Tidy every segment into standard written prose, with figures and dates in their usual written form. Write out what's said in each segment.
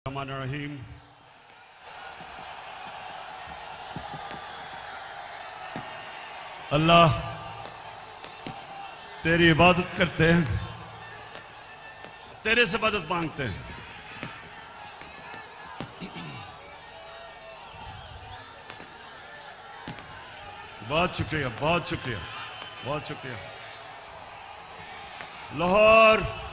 रहीम। अल्लाह तेरी इबादत करते हैं, तेरे से मदद मांगते हैं। बहुत शुक्रिया, बहुत शुक्रिया, बहुत शुक्रिया। लाहौर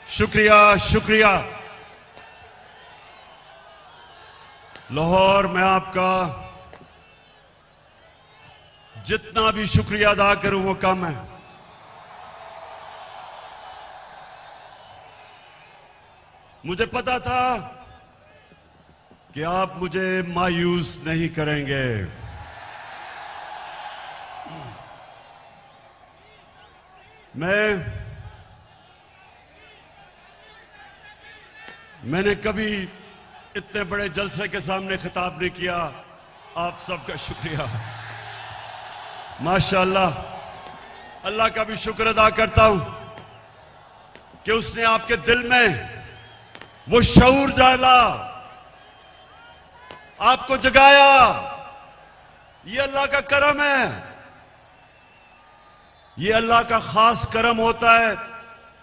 शुक्रिया, शुक्रिया। लाहौर मैं आपका जितना भी शुक्रिया अदा करूं वो कम है। मुझे पता था कि आप मुझे मायूस नहीं करेंगे। मैंने कभी इतने बड़े जलसे के सामने खिताब नहीं किया। आप सबका शुक्रिया, माशाअल्लाह। अल्लाह का भी शुक्र अदा करता हूं कि उसने आपके दिल में वो शऊर डाला, आपको जगाया। ये अल्लाह का करम है, ये अल्लाह का खास करम होता है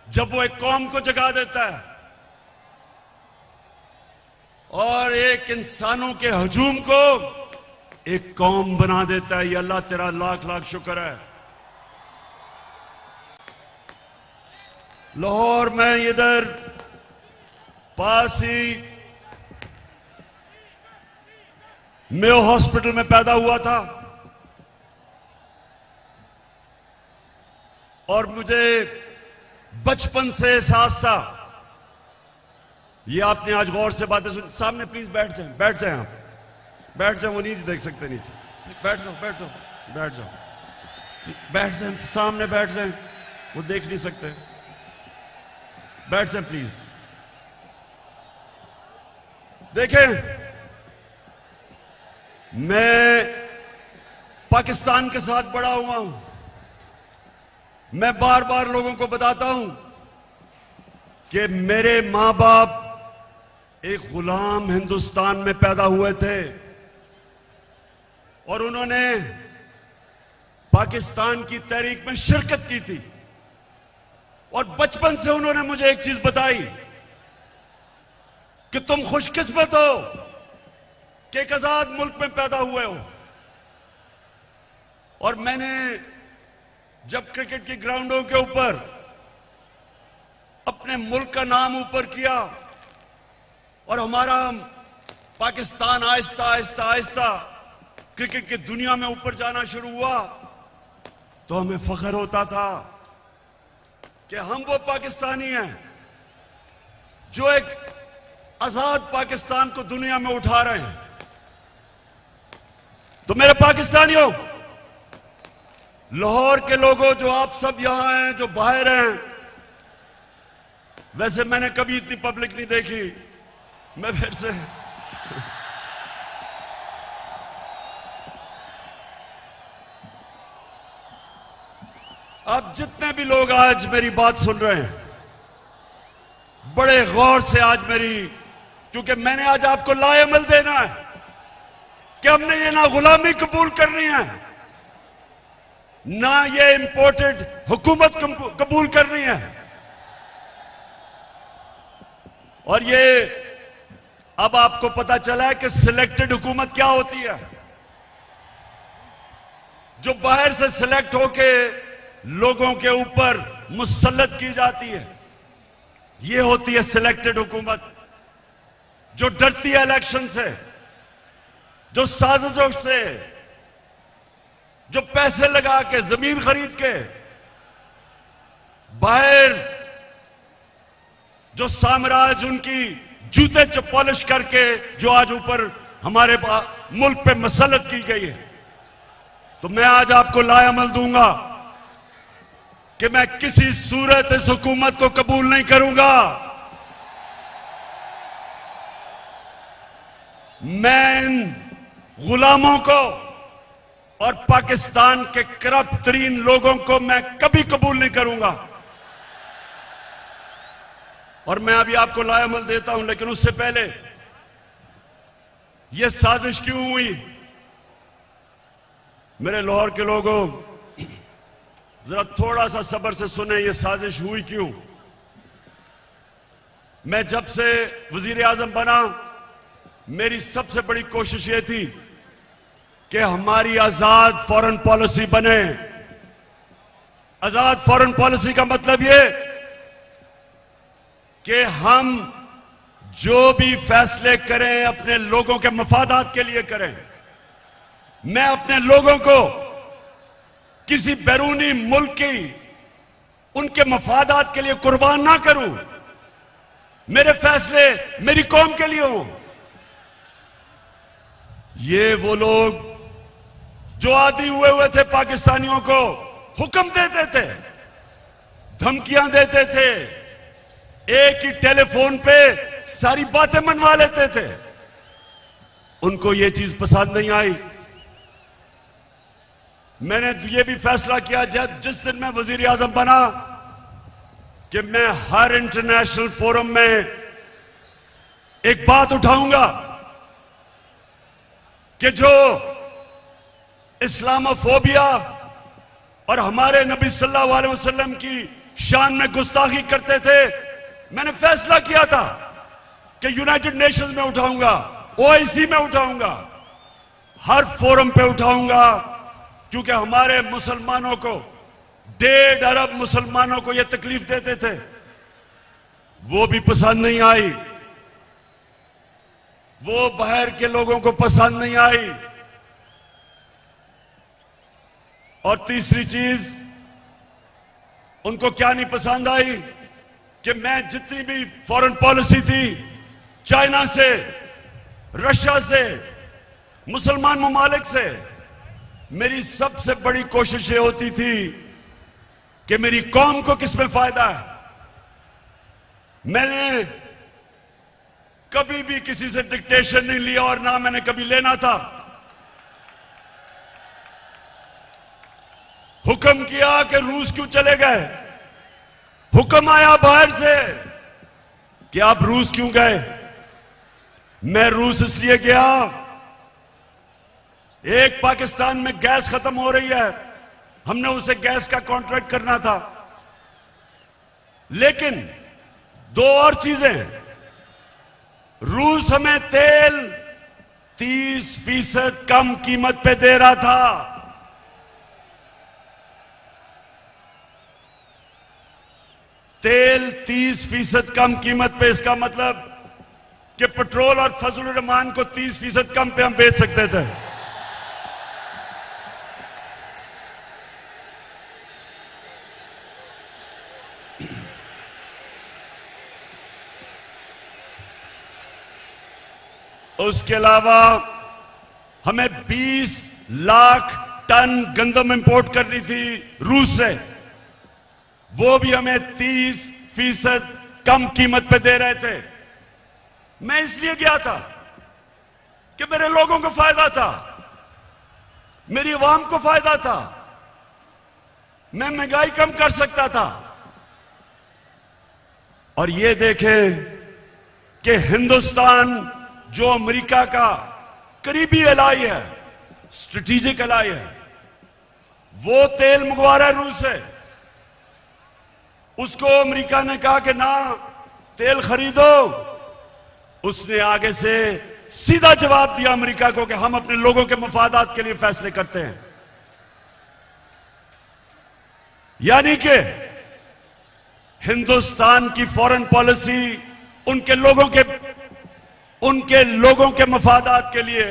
जब वो एक कौम को जगा देता है और एक इंसानों के हजूम को एक कौम बना देता है। ये अल्लाह तेरा लाख लाख शुक्र है। लाहौर में इधर पास ही मेयो हॉस्पिटल में पैदा हुआ था और मुझे बचपन से एहसास था। ये आपने आज गौर से बातें सुन। सामने प्लीज बैठ जाएं, बैठ जाएं, आप बैठ जाएं। वो नीचे देख सकते, नीचे बैठ जाओ, बैठ जाओ, बैठ जाओ, बैठ जाएं, सामने बैठ जाएं, वो देख नहीं सकते। बैठ जाएं प्लीज। देखें, मैं पाकिस्तान के साथ बड़ा हुआ हूं। मैं बार बार लोगों को बताता हूं कि मेरे मां बाप एक गुलाम हिंदुस्तान में पैदा हुए थे और उन्होंने पाकिस्तान की तहरीक में शिरकत की थी। और बचपन से उन्होंने मुझे एक चीज बताई कि तुम खुशकिस्मत हो कि एक आजाद मुल्क में पैदा हुए हो। और मैंने जब क्रिकेट की ग्राउंडों के ऊपर अपने मुल्क का नाम ऊपर किया और हमारा पाकिस्तान आहिस्ता आहिस्ता आहिस्ता क्रिकेट की दुनिया में ऊपर जाना शुरू हुआ, तो हमें फख्र होता था कि हम वो पाकिस्तानी हैं जो एक आजाद पाकिस्तान को दुनिया में उठा रहे हैं। तो मेरे पाकिस्तानियों, लाहौर के लोगों, जो आप सब यहां हैं, जो बाहर हैं, वैसे मैंने कभी इतनी पब्लिक नहीं देखी। मैं फिर से आप जितने भी लोग आज मेरी बात सुन रहे हैं, बड़े गौर से आज मेरी, क्योंकि मैंने आज आपको लाएमल देना है कि हमने ये ना गुलामी कबूल करनी है, ना ये इंपोर्टेड हुकूमत कबूल करनी है। और ये अब आपको पता चला है कि सिलेक्टेड हुकूमत क्या होती है। जो बाहर से सिलेक्ट होके लोगों के ऊपर मुसल्लत की जाती है, ये होती है सिलेक्टेड हुकूमत। जो डरती है इलेक्शन से, जो साजिशों से, जो पैसे लगा के, जमीन खरीद के, बाहर जो साम्राज्य उनकी जूते पॉलिश करके जो आज ऊपर हमारे मुल्क पे मसलत की गई है। तो मैं आज आपको लाएमल दूंगा कि मैं किसी सूरत इस हुकूमत को कबूल नहीं करूंगा। मैं इन गुलामों को और पाकिस्तान के करप्ट तरीन लोगों को मैं कभी कबूल नहीं करूंगा। और मैं अभी आपको लायामल देता हूं, लेकिन उससे पहले यह साजिश क्यों हुई? मेरे लाहौर के लोगों, जरा थोड़ा सा सब्र से सुने, यह साजिश हुई क्यों। मैं जब से वजीर आजम बना, मेरी सबसे बड़ी कोशिश यह थी कि हमारी आजाद फॉरेन पॉलिसी बने। आजाद फॉरेन पॉलिसी का मतलब यह कि हम जो भी फैसले करें अपने लोगों के मफादात के लिए करें। मैं अपने लोगों को किसी बैरूनी मुल्क की उनके मफादात के लिए कुर्बान ना करूं। मेरे फैसले मेरी कौम के लिए हों। ये वो लोग जो आदी हुए थे पाकिस्तानियों को हुक्म देते थे, धमकियां देते थे, एक ही टेलीफोन पे सारी बातें मनवा लेते थे, उनको ये चीज पसंद नहीं आई। मैंने ये भी फैसला किया जिस दिन मैं वजीर आजम बना कि मैं हर इंटरनेशनल फोरम में एक बात उठाऊंगा कि जो इस्लामोफोबिया और हमारे नबी सल्लल्लाहु अलैहि वसल्लम की शान में गुस्ताखी करते थे, मैंने फैसला किया था कि यूनाइटेड नेशंस में उठाऊंगा, ओआईसी में उठाऊंगा, हर फोरम पे उठाऊंगा, क्योंकि हमारे मुसलमानों को 1.5 अरब मुसलमानों को यह तकलीफ देते थे, वो भी पसंद नहीं आई, वो बाहर के लोगों को पसंद नहीं आई। और तीसरी चीज उनको क्या नहीं पसंद आई कि मैं जितनी भी फॉरेन पॉलिसी थी, चाइना से, रशिया से, मुसलमान ममालिक से, मेरी सबसे बड़ी कोशिश ये होती थी कि मेरी कौम को किसमें फायदा है। मैंने कभी भी किसी से डिक्टेशन नहीं लिया और ना मैंने कभी लेना था। हुक्म किया कि रूस क्यों चले गए, हुक्म आया बाहर से कि आप रूस क्यों गए। मैं रूस इसलिए गया, एक पाकिस्तान में गैस खत्म हो रही है, हमने उसे गैस का कॉन्ट्रैक्ट करना था, लेकिन 2 और चीजें, रूस हमें तेल 30% कम कीमत पे दे रहा था। तेल 30% कम कीमत पे, इसका मतलब कि पेट्रोल और फजल रहमान को 30% कम पे हम बेच सकते थे। उसके अलावा हमें 20 लाख टन गंदम इंपोर्ट करनी थी रूस से, वो भी हमें 30% कम कीमत पे दे रहे थे। मैं इसलिए गया था कि मेरे लोगों को फायदा था, मेरी आवाम को फायदा था, मैं महंगाई कम कर सकता था। और ये देखें कि हिंदुस्तान जो अमेरिका का करीबी एलाई है, स्ट्रेटेजिक एलाई है, वो तेल मंगवा रहा है रूस से। उसको अमेरिका ने कहा कि ना तेल खरीदो, उसने आगे से सीधा जवाब दिया अमेरिका को कि हम अपने लोगों के मफादात के लिए फैसले करते हैं। यानी कि हिंदुस्तान की फॉरेन पॉलिसी उनके लोगों के मफादात के लिए,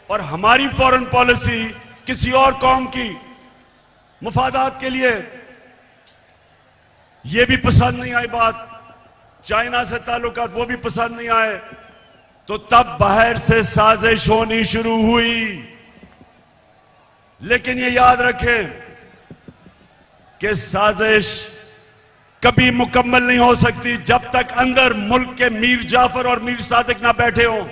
और हमारी फॉरेन पॉलिसी किसी और कौम की मफादात के लिए। यह भी पसंद नहीं आई बात, चाइना से ताल्लुकात वो भी पसंद नहीं आए, तो तब बाहर से साजिश होनी शुरू हुई। लेकिन ये याद रखें कि साजिश कभी मुकम्मल नहीं हो सकती जब तक अंदर मुल्क के मीर जाफर और मीर सादिक ना बैठे हों।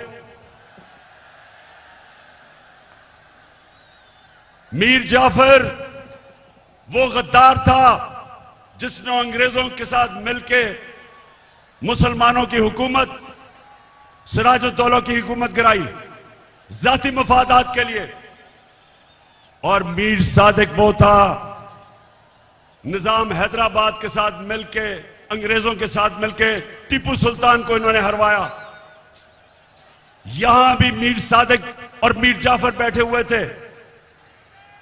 मीर जाफर वो गद्दार था जिसने अंग्रेजों के साथ मिलकर मुसलमानों की हुकूमत, सिराजुद्दौला की हुकूमत गिराई जाती मफादात के लिए। और मीर सादिक वो था निजाम हैदराबाद के साथ मिलके, अंग्रेजों के साथ मिलके टीपू सुल्तान को इन्होंने हरवाया। यहां भी मीर सादिक और मीर जाफर बैठे हुए थे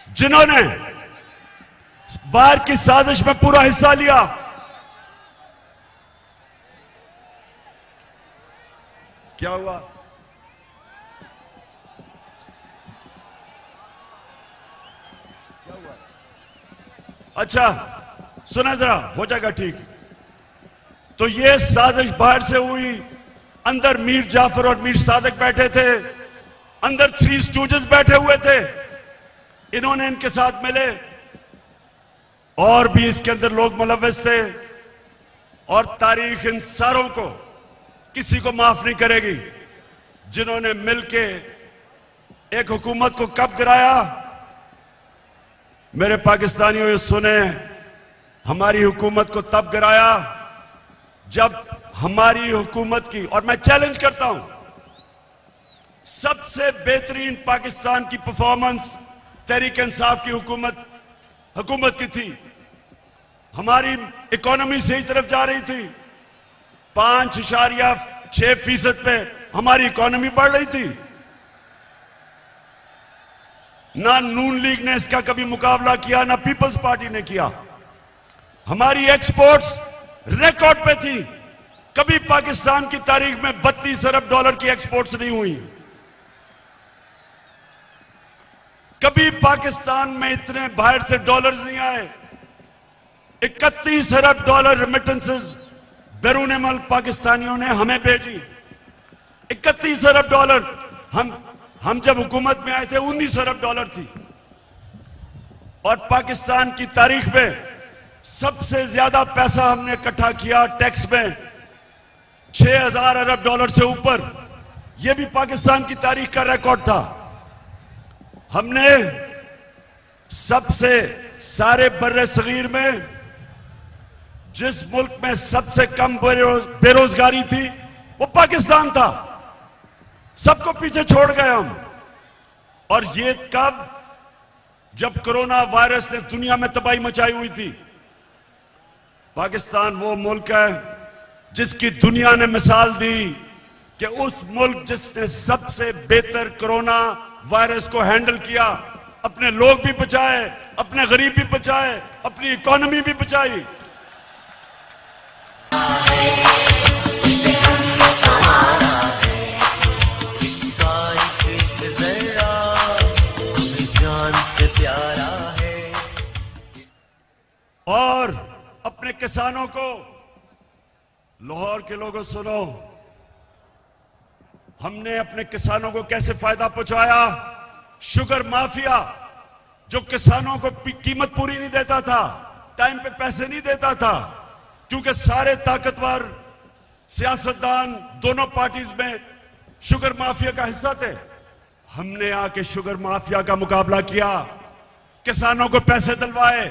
जिन्होंने बाहर की साजिश में पूरा हिस्सा लिया। क्या हुआ? अच्छा सुना जरा, हो जाएगा ठीक। तो ये साजिश बाहर से हुई, अंदर मीर जाफर और मीर सादिक बैठे थे, अंदर थ्री स्टूजेस बैठे हुए थे, इन्होंने इनके साथ मिले। और भी इसके अंदर लोग मुलव्वस थे। और तारीख इन सारों को किसी को माफ नहीं करेगी जिन्होंने मिलके एक हुकूमत को कब गिराया। मेरे पाकिस्तानियों ये सुने, हमारी हुकूमत को तब गिराया जब हमारी हुकूमत की, और मैं चैलेंज करता हूं, सबसे बेहतरीन पाकिस्तान की परफॉर्मेंस तहरीक इंसाफ की हुकूमत की थी। हमारी इकोनॉमी सही तरफ जा रही थी, 5.6% पे हमारी इकोनॉमी बढ़ रही थी। ना नून लीग ने इसका कभी मुकाबला किया, ना पीपल्स पार्टी ने किया। हमारी एक्सपोर्ट्स रिकॉर्ड पे थी। कभी पाकिस्तान की तारीख में 32 अरब डॉलर की एक्सपोर्ट्स नहीं हुई। कभी पाकिस्तान में इतने बाहर से डॉलर्स नहीं आए। 31 अरब डॉलर रेमिटेंसेस बैरून मुल्क पाकिस्तानियों ने हमें भेजी। 31 अरब डॉलर। हम जब हुकूमत में आए थे 19 अरब डॉलर थी। और पाकिस्तान की तारीख में सबसे ज्यादा पैसा हमने इकट्ठा किया टैक्स में, 6000 अरब डॉलर से ऊपर। यह भी पाकिस्तान की तारीख का रिकॉर्ड था। हमने सबसे सारे बर्रे सगीर में जिस मुल्क में सबसे कम बेरोजगारी थी वो पाकिस्तान था। सबको पीछे छोड़ गए हम। और ये कब? जब कोरोना वायरस ने दुनिया में तबाही मचाई हुई थी। पाकिस्तान वो मुल्क है जिसकी दुनिया ने मिसाल दी कि उस मुल्क जिसने सबसे बेहतर कोरोना वायरस को हैंडल किया, अपने लोग भी बचाए, अपने गरीब भी बचाए, अपनी इकोनॉमी भी बचाई। और अपने किसानों को, लाहौर के लोगों सुनो, हमने अपने किसानों को कैसे फायदा पहुंचाया। शुगर माफिया जो किसानों को कीमत पूरी नहीं देता था, टाइम पे पैसे नहीं देता था, क्योंकि सारे ताकतवर सियासतदान दोनों पार्टीज में शुगर माफिया का हिस्सा थे। हमने आके शुगर माफिया का मुकाबला किया, किसानों को पैसे दिलवाए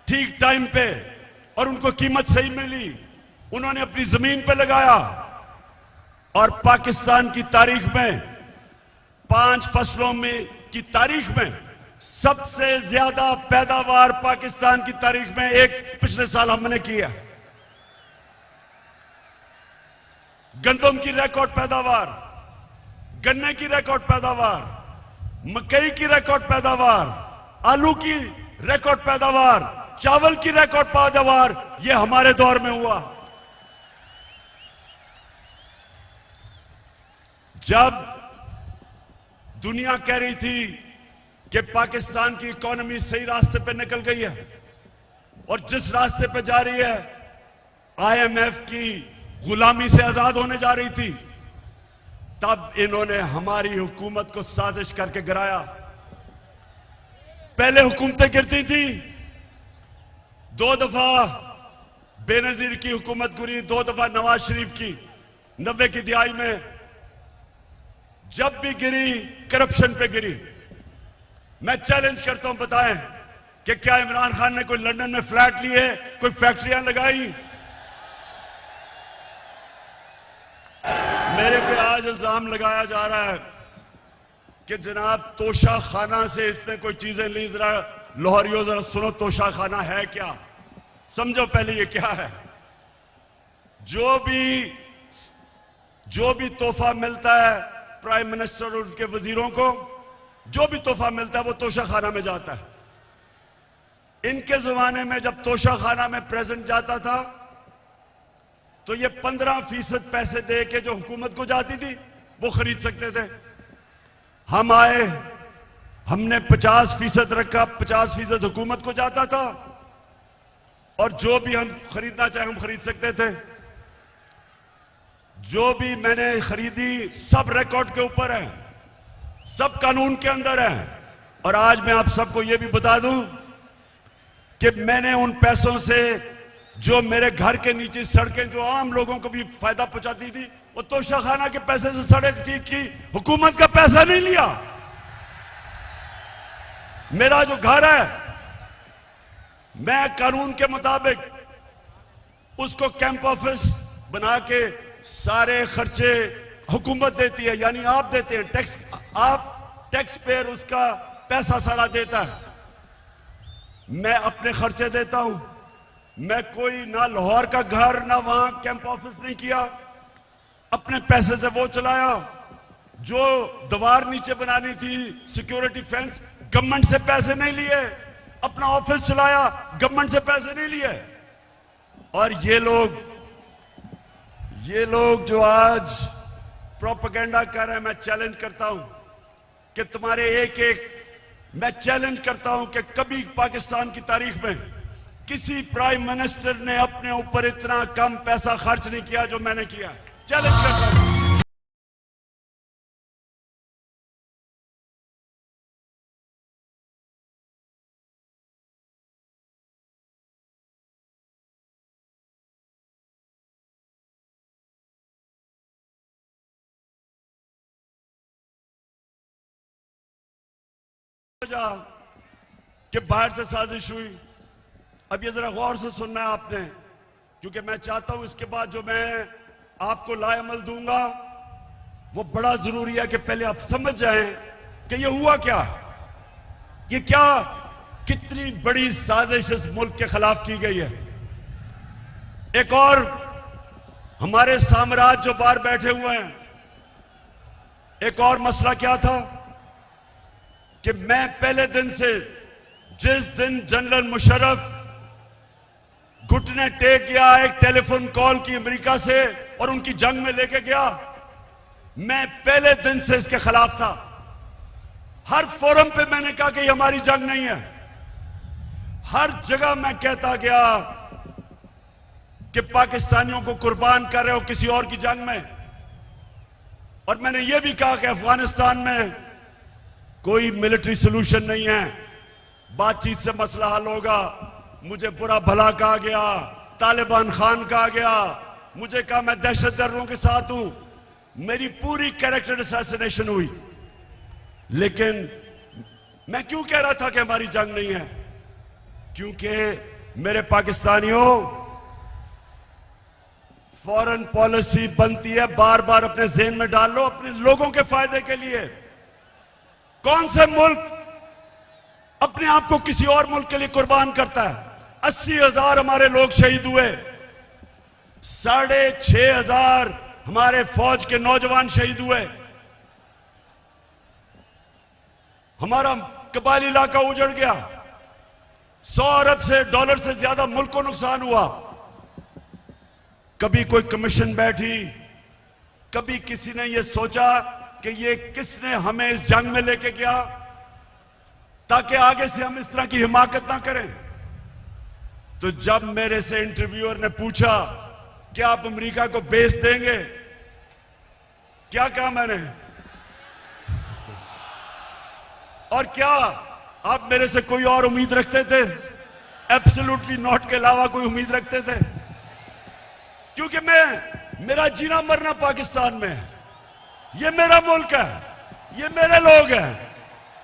ठीक टाइम पे, और उनको कीमत सही मिली। उन्होंने अपनी जमीन पे लगाया। और पाकिस्तान की तारीख में 5 फसलों में की तारीख में सबसे ज्यादा पैदावार पाकिस्तान की तारीख में एक पिछले साल हमने किया। गंदम की रिकॉर्ड पैदावार, गन्ने की रिकॉर्ड पैदावार, मकई की रिकॉर्ड पैदावार, आलू की रिकॉर्ड पैदावार, चावल की रिकॉर्ड पैदावार, यह हमारे दौर में हुआ। जब दुनिया कह रही थी कि पाकिस्तान की इकोनॉमी सही रास्ते पे निकल गई है और जिस रास्ते पे जा रही है, आईएमएफ की गुलामी से आजाद होने जा रही थी, तब इन्होंने हमारी हुकूमत को साजिश करके गिराया। पहले हुकूमतें गिरती थी, 2 दफा बेनजीर की हुकूमत गिरी, 2 दफा नवाज शरीफ की 90 की दिहाई में। जब भी गिरी करप्शन पे गिरी। मैं चैलेंज करता हूं, बताएं कि क्या इमरान खान ने कोई लंदन में फ्लैट लिए, कोई फैक्ट्रियां लगाई? मेरे पे आज इल्जाम लगाया जा रहा है कि जनाब तोशा खाना से इसने कोई चीजें ली। जरा लाहौरियों जरा सुनो, तोशा खाना है क्या? समझो पहले ये क्या है। जो भी तोहफा मिलता है प्राइम मिनिस्टर और उनके वजीरों को, जो भी तोहफा मिलता है वो तोशा खाना में जाता है। इनके जमाने में जब तोशा खाना में प्रेजेंट जाता था तो ये 15% पैसे दे के जो हुकूमत को जाती थी वो खरीद सकते थे। हम आए, हमने 50% रखा, 50% हुकूमत को जाता था और जो भी हम खरीदना चाहे हम खरीद सकते थे। जो भी मैंने खरीदी सब रिकॉर्ड के ऊपर है, सब कानून के अंदर है। और आज मैं आप सबको यह भी बता दूं कि मैंने उन पैसों से जो मेरे घर के नीचे सड़कें जो आम लोगों को भी फायदा पहुंचाती थी, वो तोशा खाना के पैसे से सड़क ठीक की, हुकूमत का पैसा नहीं लिया। मेरा जो घर है मैं कानून के मुताबिक उसको कैंप ऑफिस बना के सारे खर्चे हुकूमत देती है, यानी आप देते हैं टैक्स, आप टैक्स पेयर उसका पैसा सारा देता है। मैं अपने खर्चे देता हूं। मैं कोई ना लाहौर का घर ना वहां कैंप ऑफिस नहीं किया, अपने पैसे से वो चलाया। जो दीवार नीचे बनानी थी सिक्योरिटी फेंस, गवर्नमेंट से पैसे नहीं लिए, अपना ऑफिस चलाया, गवर्नमेंट से पैसे नहीं लिए। और ये लोग जो आज प्रोपेगेंडा कर रहे हैं, मैं चैलेंज करता हूं कि तुम्हारे मैं चैलेंज करता हूं कि कभी पाकिस्तान की तारीख में किसी प्राइम मिनिस्टर ने अपने ऊपर इतना कम पैसा खर्च नहीं किया जो मैंने किया। चैलेंज करता हूं। कि बाहर से साजिश हुई। अब ये जरा गौर से सुनना है आपने, क्योंकि मैं चाहता हूं इसके बाद जो मैं आपको लाएमल दूंगा वो बड़ा जरूरी है कि पहले आप समझ जाएं कि ये हुआ क्या, ये क्या कितनी बड़ी साजिश इस मुल्क के खिलाफ की गई है। एक और हमारे साम्राज्य जो बाहर बैठे हुए हैं, एक और मसला क्या था कि मैं पहले दिन से, जिस दिन जनरल मुशर्रफ घुटने टेक गया एक टेलीफोन कॉल की अमेरिका से और उनकी जंग में लेके गया, मैं पहले दिन से इसके खिलाफ था। हर फोरम पे मैंने कहा कि ये हमारी जंग नहीं है। हर जगह मैं कहता गया कि पाकिस्तानियों को कुर्बान कर रहे हो किसी और की जंग में। और मैंने यह भी कहा कि अफगानिस्तान में कोई मिलिट्री सोल्यूशन नहीं है, बातचीत से मसला हल होगा। मुझे बुरा भला कहा गया, तालिबान खान कहा गया, मुझे कहा मैं दहशतगर्दों के साथ हूं, मेरी पूरी कैरेक्टर असैसिनेशन हुई। लेकिन मैं क्यों कह रहा था कि हमारी जंग नहीं है? क्योंकि मेरे पाकिस्तानियों, फॉरेन पॉलिसी बनती है, बार बार अपने ज़हन में डाल लो, अपने लोगों के फायदे के लिए। कौन से मुल्क अपने आप को किसी और मुल्क के लिए कुर्बान करता है? 80,000 हमारे लोग शहीद हुए, 6,500 हमारे फौज के नौजवान शहीद हुए, हमारा कबायली इलाका उजड़ गया, 100 अरब से डॉलर से ज्यादा मुल्क को नुकसान हुआ। कभी कोई कमीशन बैठी, कभी किसी ने यह सोचा कि ये किसने हमें इस जंग में लेके गया ताकि आगे से हम इस तरह की हिमाकत ना करें। तो जब मेरे से इंटरव्यूअर ने पूछा क्या आप अमेरिका को बेस देंगे, क्या कहा मैंने? और क्या आप मेरे से कोई और उम्मीद रखते थे? एब्सोल्युटली नॉट के अलावा कोई उम्मीद रखते थे? क्योंकि मेरा जीना मरना पाकिस्तान में है। ये मेरा मुल्क है, ये मेरे लोग हैं।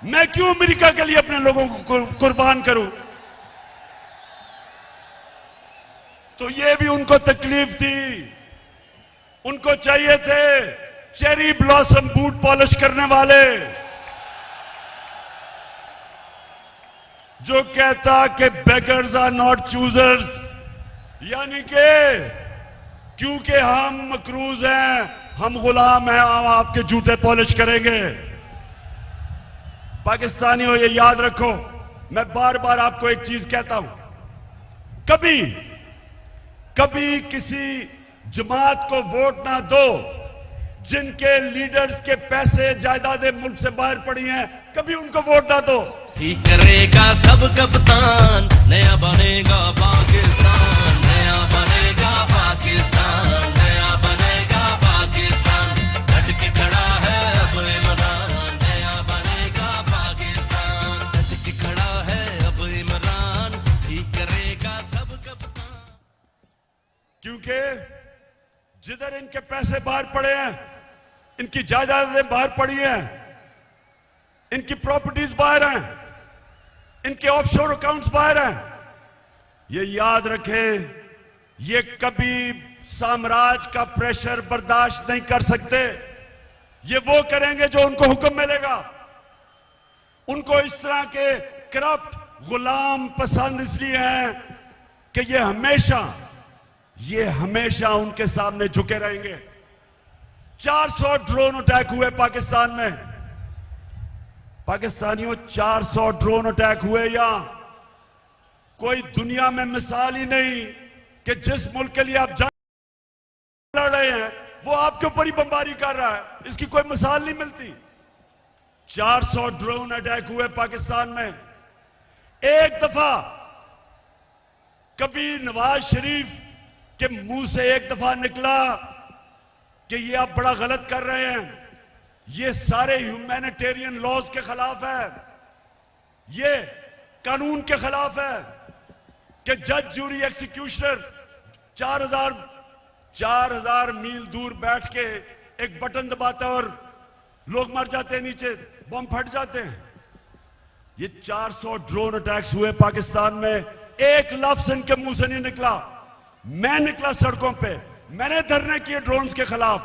मैं क्यों अमेरिका के लिए अपने लोगों को कुर्बान करूं? तो ये भी उनको तकलीफ थी। उनको चाहिए थे चेरी ब्लॉसम बूट पॉलिश करने वाले, जो कहता कि बेगर्स आर नॉट चूजर्स, यानी कि क्योंकि हम मकरूज हैं, हम गुलाम हैं, हम आपके जूते पॉलिश करेंगे। पाकिस्तानियों, ये याद रखो, मैं बार बार आपको एक चीज कहता हूं, कभी कभी किसी जमात को वोट ना दो जिनके लीडर्स के पैसे जायदादें मुल्क से बाहर पड़ी हैं, कभी उनको वोट ना दो। ठीक करेगा सब कप्तान, नया बनेगा पाकिस्तान, नया बनेगा पाकिस्तान, नया बनेगा पाकिस्तान, डट के खड़ा है अब इमरान, नया बनेगा पाकिस्तान, डट के खड़ा है अब इमरान, ठीक करेगा सब कप्तान। क्योंकि जिधर इनके पैसे बाहर पड़े हैं, इनकी जायदादें बाहर पड़ी हैं, इनकी प्रॉपर्टीज बाहर हैं, इनके ऑफशोर अकाउंट्स बाहर हैं, ये याद रखें, ये कभी साम्राज्य का प्रेशर बर्दाश्त नहीं कर सकते। ये वो करेंगे जो उनको हुक्म मिलेगा। उनको इस तरह के करप्ट गुलाम पसंद इसलिए हैं कि ये हमेशा उनके सामने झुके रहेंगे। 400 ड्रोन अटैक हुए पाकिस्तान में। पाकिस्तानियों, 400 ड्रोन अटैक हुए यहां। कोई दुनिया में मिसाल ही नहीं कि जिस मुल्क के लिए आप जंग लड़ रहे हैं वो आपके ऊपर ही बमबारी कर रहा है, इसकी कोई मिसाल नहीं मिलती। 400 ड्रोन अटैक हुए पाकिस्तान में। एक दफा कभी नवाज शरीफ के मुंह से एक दफा निकला कि ये आप बड़ा गलत कर रहे हैं, ये सारे ह्यूमैनिटेरियन लॉज के खिलाफ है, ये कानून के खिलाफ है कि जज, जूरी, एग्जीक्यूशनर 4000 मील दूर बैठ के एक बटन दबाता है और लोग मर जाते हैं, नीचे बम फट जाते हैं। ये 400 ड्रोन अटैक्स हुए पाकिस्तान में। एक लफ्ज इनके मुंह से नहीं निकला। मैं निकला सड़कों पे, मैंने धरने किए ड्रोन्स के खिलाफ,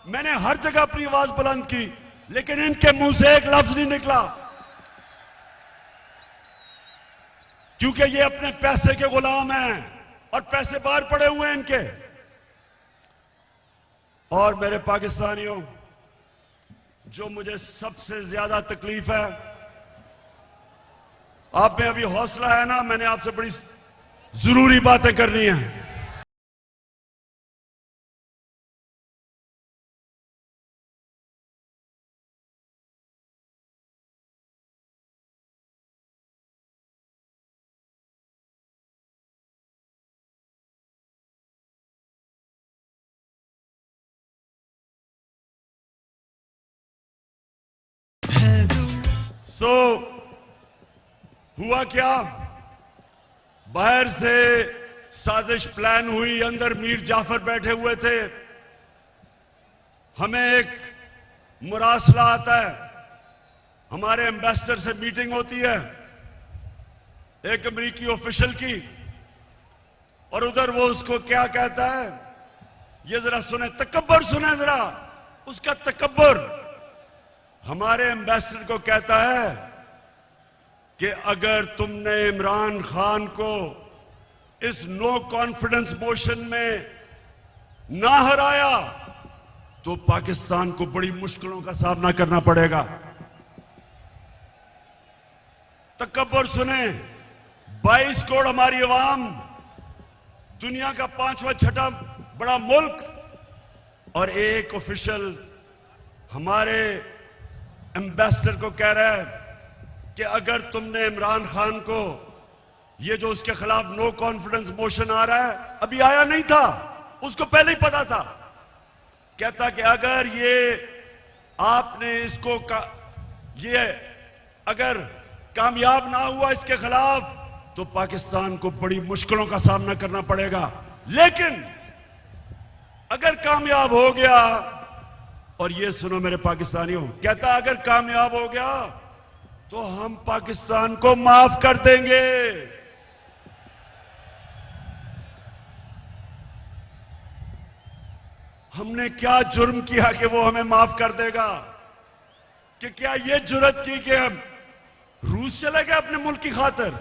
मैंने हर जगह अपनी आवाज बुलंद की, लेकिन इनके मुंह से एक लफ्ज नहीं निकला, क्योंकि ये अपने पैसे के गुलाम हैं और पैसे बाहर पड़े हुए हैं इनके। और मेरे पाकिस्तानियों, जो मुझे सबसे ज्यादा तकलीफ है, आप में अभी हौसला है ना, मैंने आपसे बड़ी जरूरी बातें करनी है। हुआ क्या, बाहर से साजिश प्लान हुई, अंदर मीर जाफर बैठे हुए थे। हमें एक मुरासला आता है, हमारे एम्बेसडर से मीटिंग होती है एक अमेरिकी ऑफिशियल की, और उधर वो उसको क्या कहता है, ये जरा सुने, तकब्बर सुने जरा, उसका तकब्बर। हमारे एम्बेसडर को कहता है कि अगर तुमने इमरान खान को इस नो कॉन्फिडेंस मोशन में ना हराया तो पाकिस्तान को बड़ी मुश्किलों का सामना करना पड़ेगा। तकब्बर सुने, 22 करोड़ हमारी आवाम, दुनिया का 5वां 6वां बड़ा मुल्क, और एक ऑफिशियल हमारे एम्बेसडर को कह रहा है कि अगर तुमने इमरान खान को, ये जो उसके खिलाफ नो कॉन्फिडेंस मोशन आ रहा है, अभी आया नहीं था, उसको पहले ही पता था, कहता कि अगर ये आपने इसको ये अगर कामयाब ना हुआ इसके खिलाफ तो पाकिस्तान को बड़ी मुश्किलों का सामना करना पड़ेगा। लेकिन अगर कामयाब हो गया, और ये सुनो मेरे पाकिस्तानियों, कहता अगर कामयाब हो गया तो हम पाकिस्तान को माफ कर देंगे। हमने क्या जुर्म किया कि वो हमें माफ कर देगा? कि क्या ये जुर्रत की कि हम रूस चले गए अपने मुल्क की खातिर?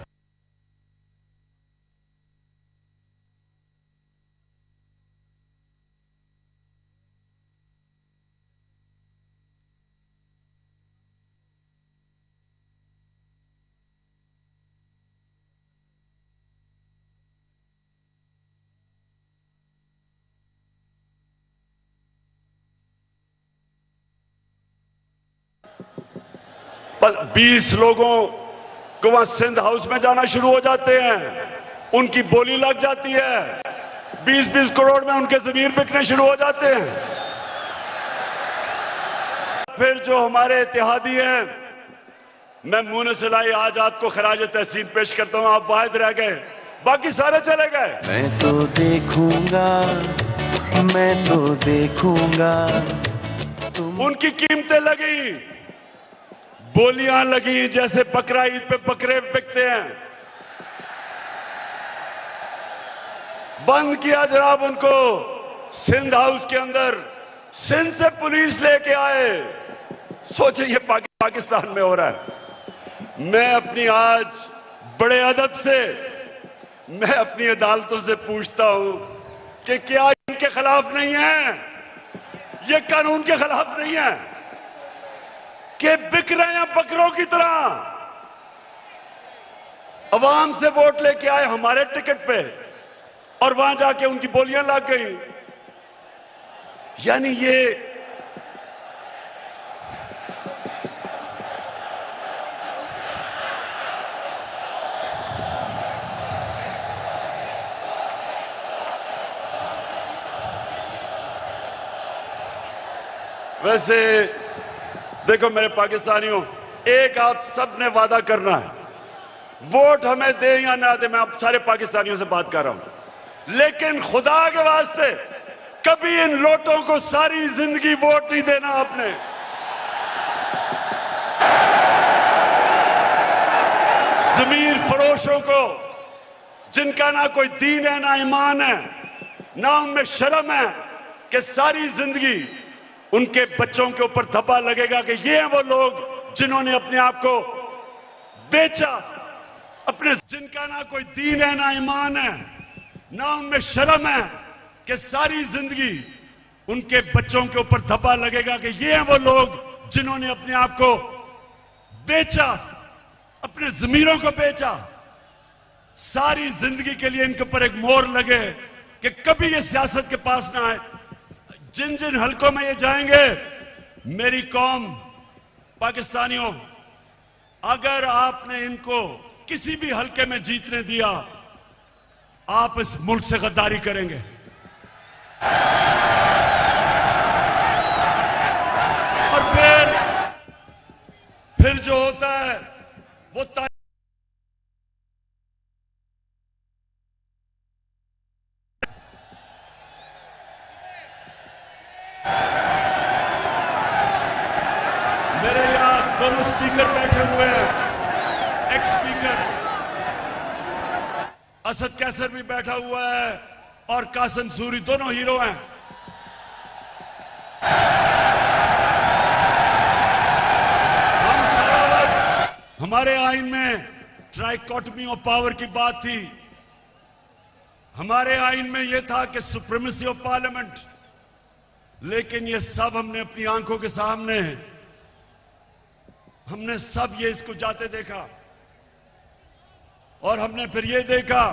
बस 20 लोगों को वहां सिंध हाउस में जाना शुरू हो जाते हैं, उनकी बोली लग जाती है, 20-20 करोड़ में उनके जमीर बिकने शुरू हो जाते हैं। फिर जो हमारे इत्तेहादी हैं, मैं मुनसिलाई आजाद को खराज तहसीन पेश करता हूं। आप वाहिद रह गए, बाकी सारे चले गए। मैं तो देखूंगा उनकी कीमतें लगी, बोलियां लगी, जैसे बकरा ईद पे बकरे बिकते हैं। बंद किया जनाब उनको सिंध हाउस के अंदर, सिंध से पुलिस लेके आए। सोचिए ये पाकिस्तान में हो रहा है। मैं अपनी आज बड़े अदब से मैं अपनी अदालतों से पूछता हूं कि क्या इनके खिलाफ नहीं है, ये कानून के खिलाफ नहीं है कि बिक रहे हैं बकरों की तरह? अवाम से वोट लेके आए हमारे टिकट पे और वहां जाके उनकी बोलियां लग गई। यानी ये वैसे देखो मेरे पाकिस्तानियों, एक आप सब ने वादा करना है, वोट हमें दे या ना दे, मैं आप सारे पाकिस्तानियों से बात कर रहा हूं, लेकिन खुदा के वास्ते कभी इन लोटों को सारी जिंदगी वोट नहीं देना आपने। जमीर फरोशों को, जिनका ना कोई दीन है ना ईमान है ना उनमें शर्म है, कि सारी जिंदगी उनके बच्चों के ऊपर धब्बा लगेगा कि ये हैं वो लोग जिन्होंने अपने आप को बेचा, अपने, जिनका ना कोई दीन है ना ईमान है ना उनमें शर्म है, कि सारी जिंदगी उनके बच्चों के ऊपर धब्बा लगेगा कि ये हैं वो लोग जिन्होंने अपने आप को बेचा, अपने जमीरों को बेचा। सारी जिंदगी के लिए इनके ऊपर एक मोहर लगे कि कभी ये सियासत के पास ना आए। जिन जिन हलकों में ये जाएंगे, मेरी कौम पाकिस्तानियों, अगर आपने इनको किसी भी हलके में जीतने दिया, आप इस मुल्क से गद्दारी करेंगे। और फिर जो होता है वो मेरे यहां दोनों स्पीकर बैठे हुए हैं, एक्स स्पीकर असद कैसर भी बैठा हुआ है और कासिम सूरी, दोनों हीरो हैं। हम सारा वक्त, हमारे आइन में ट्राइकोटमी ऑफ पावर की बात थी, हमारे आइन में यह था कि सुप्रीमेसी ऑफ पार्लियामेंट, लेकिन ये सब हमने अपनी आंखों के सामने, हमने सब ये इसको जाते देखा और हमने फिर ये देखा।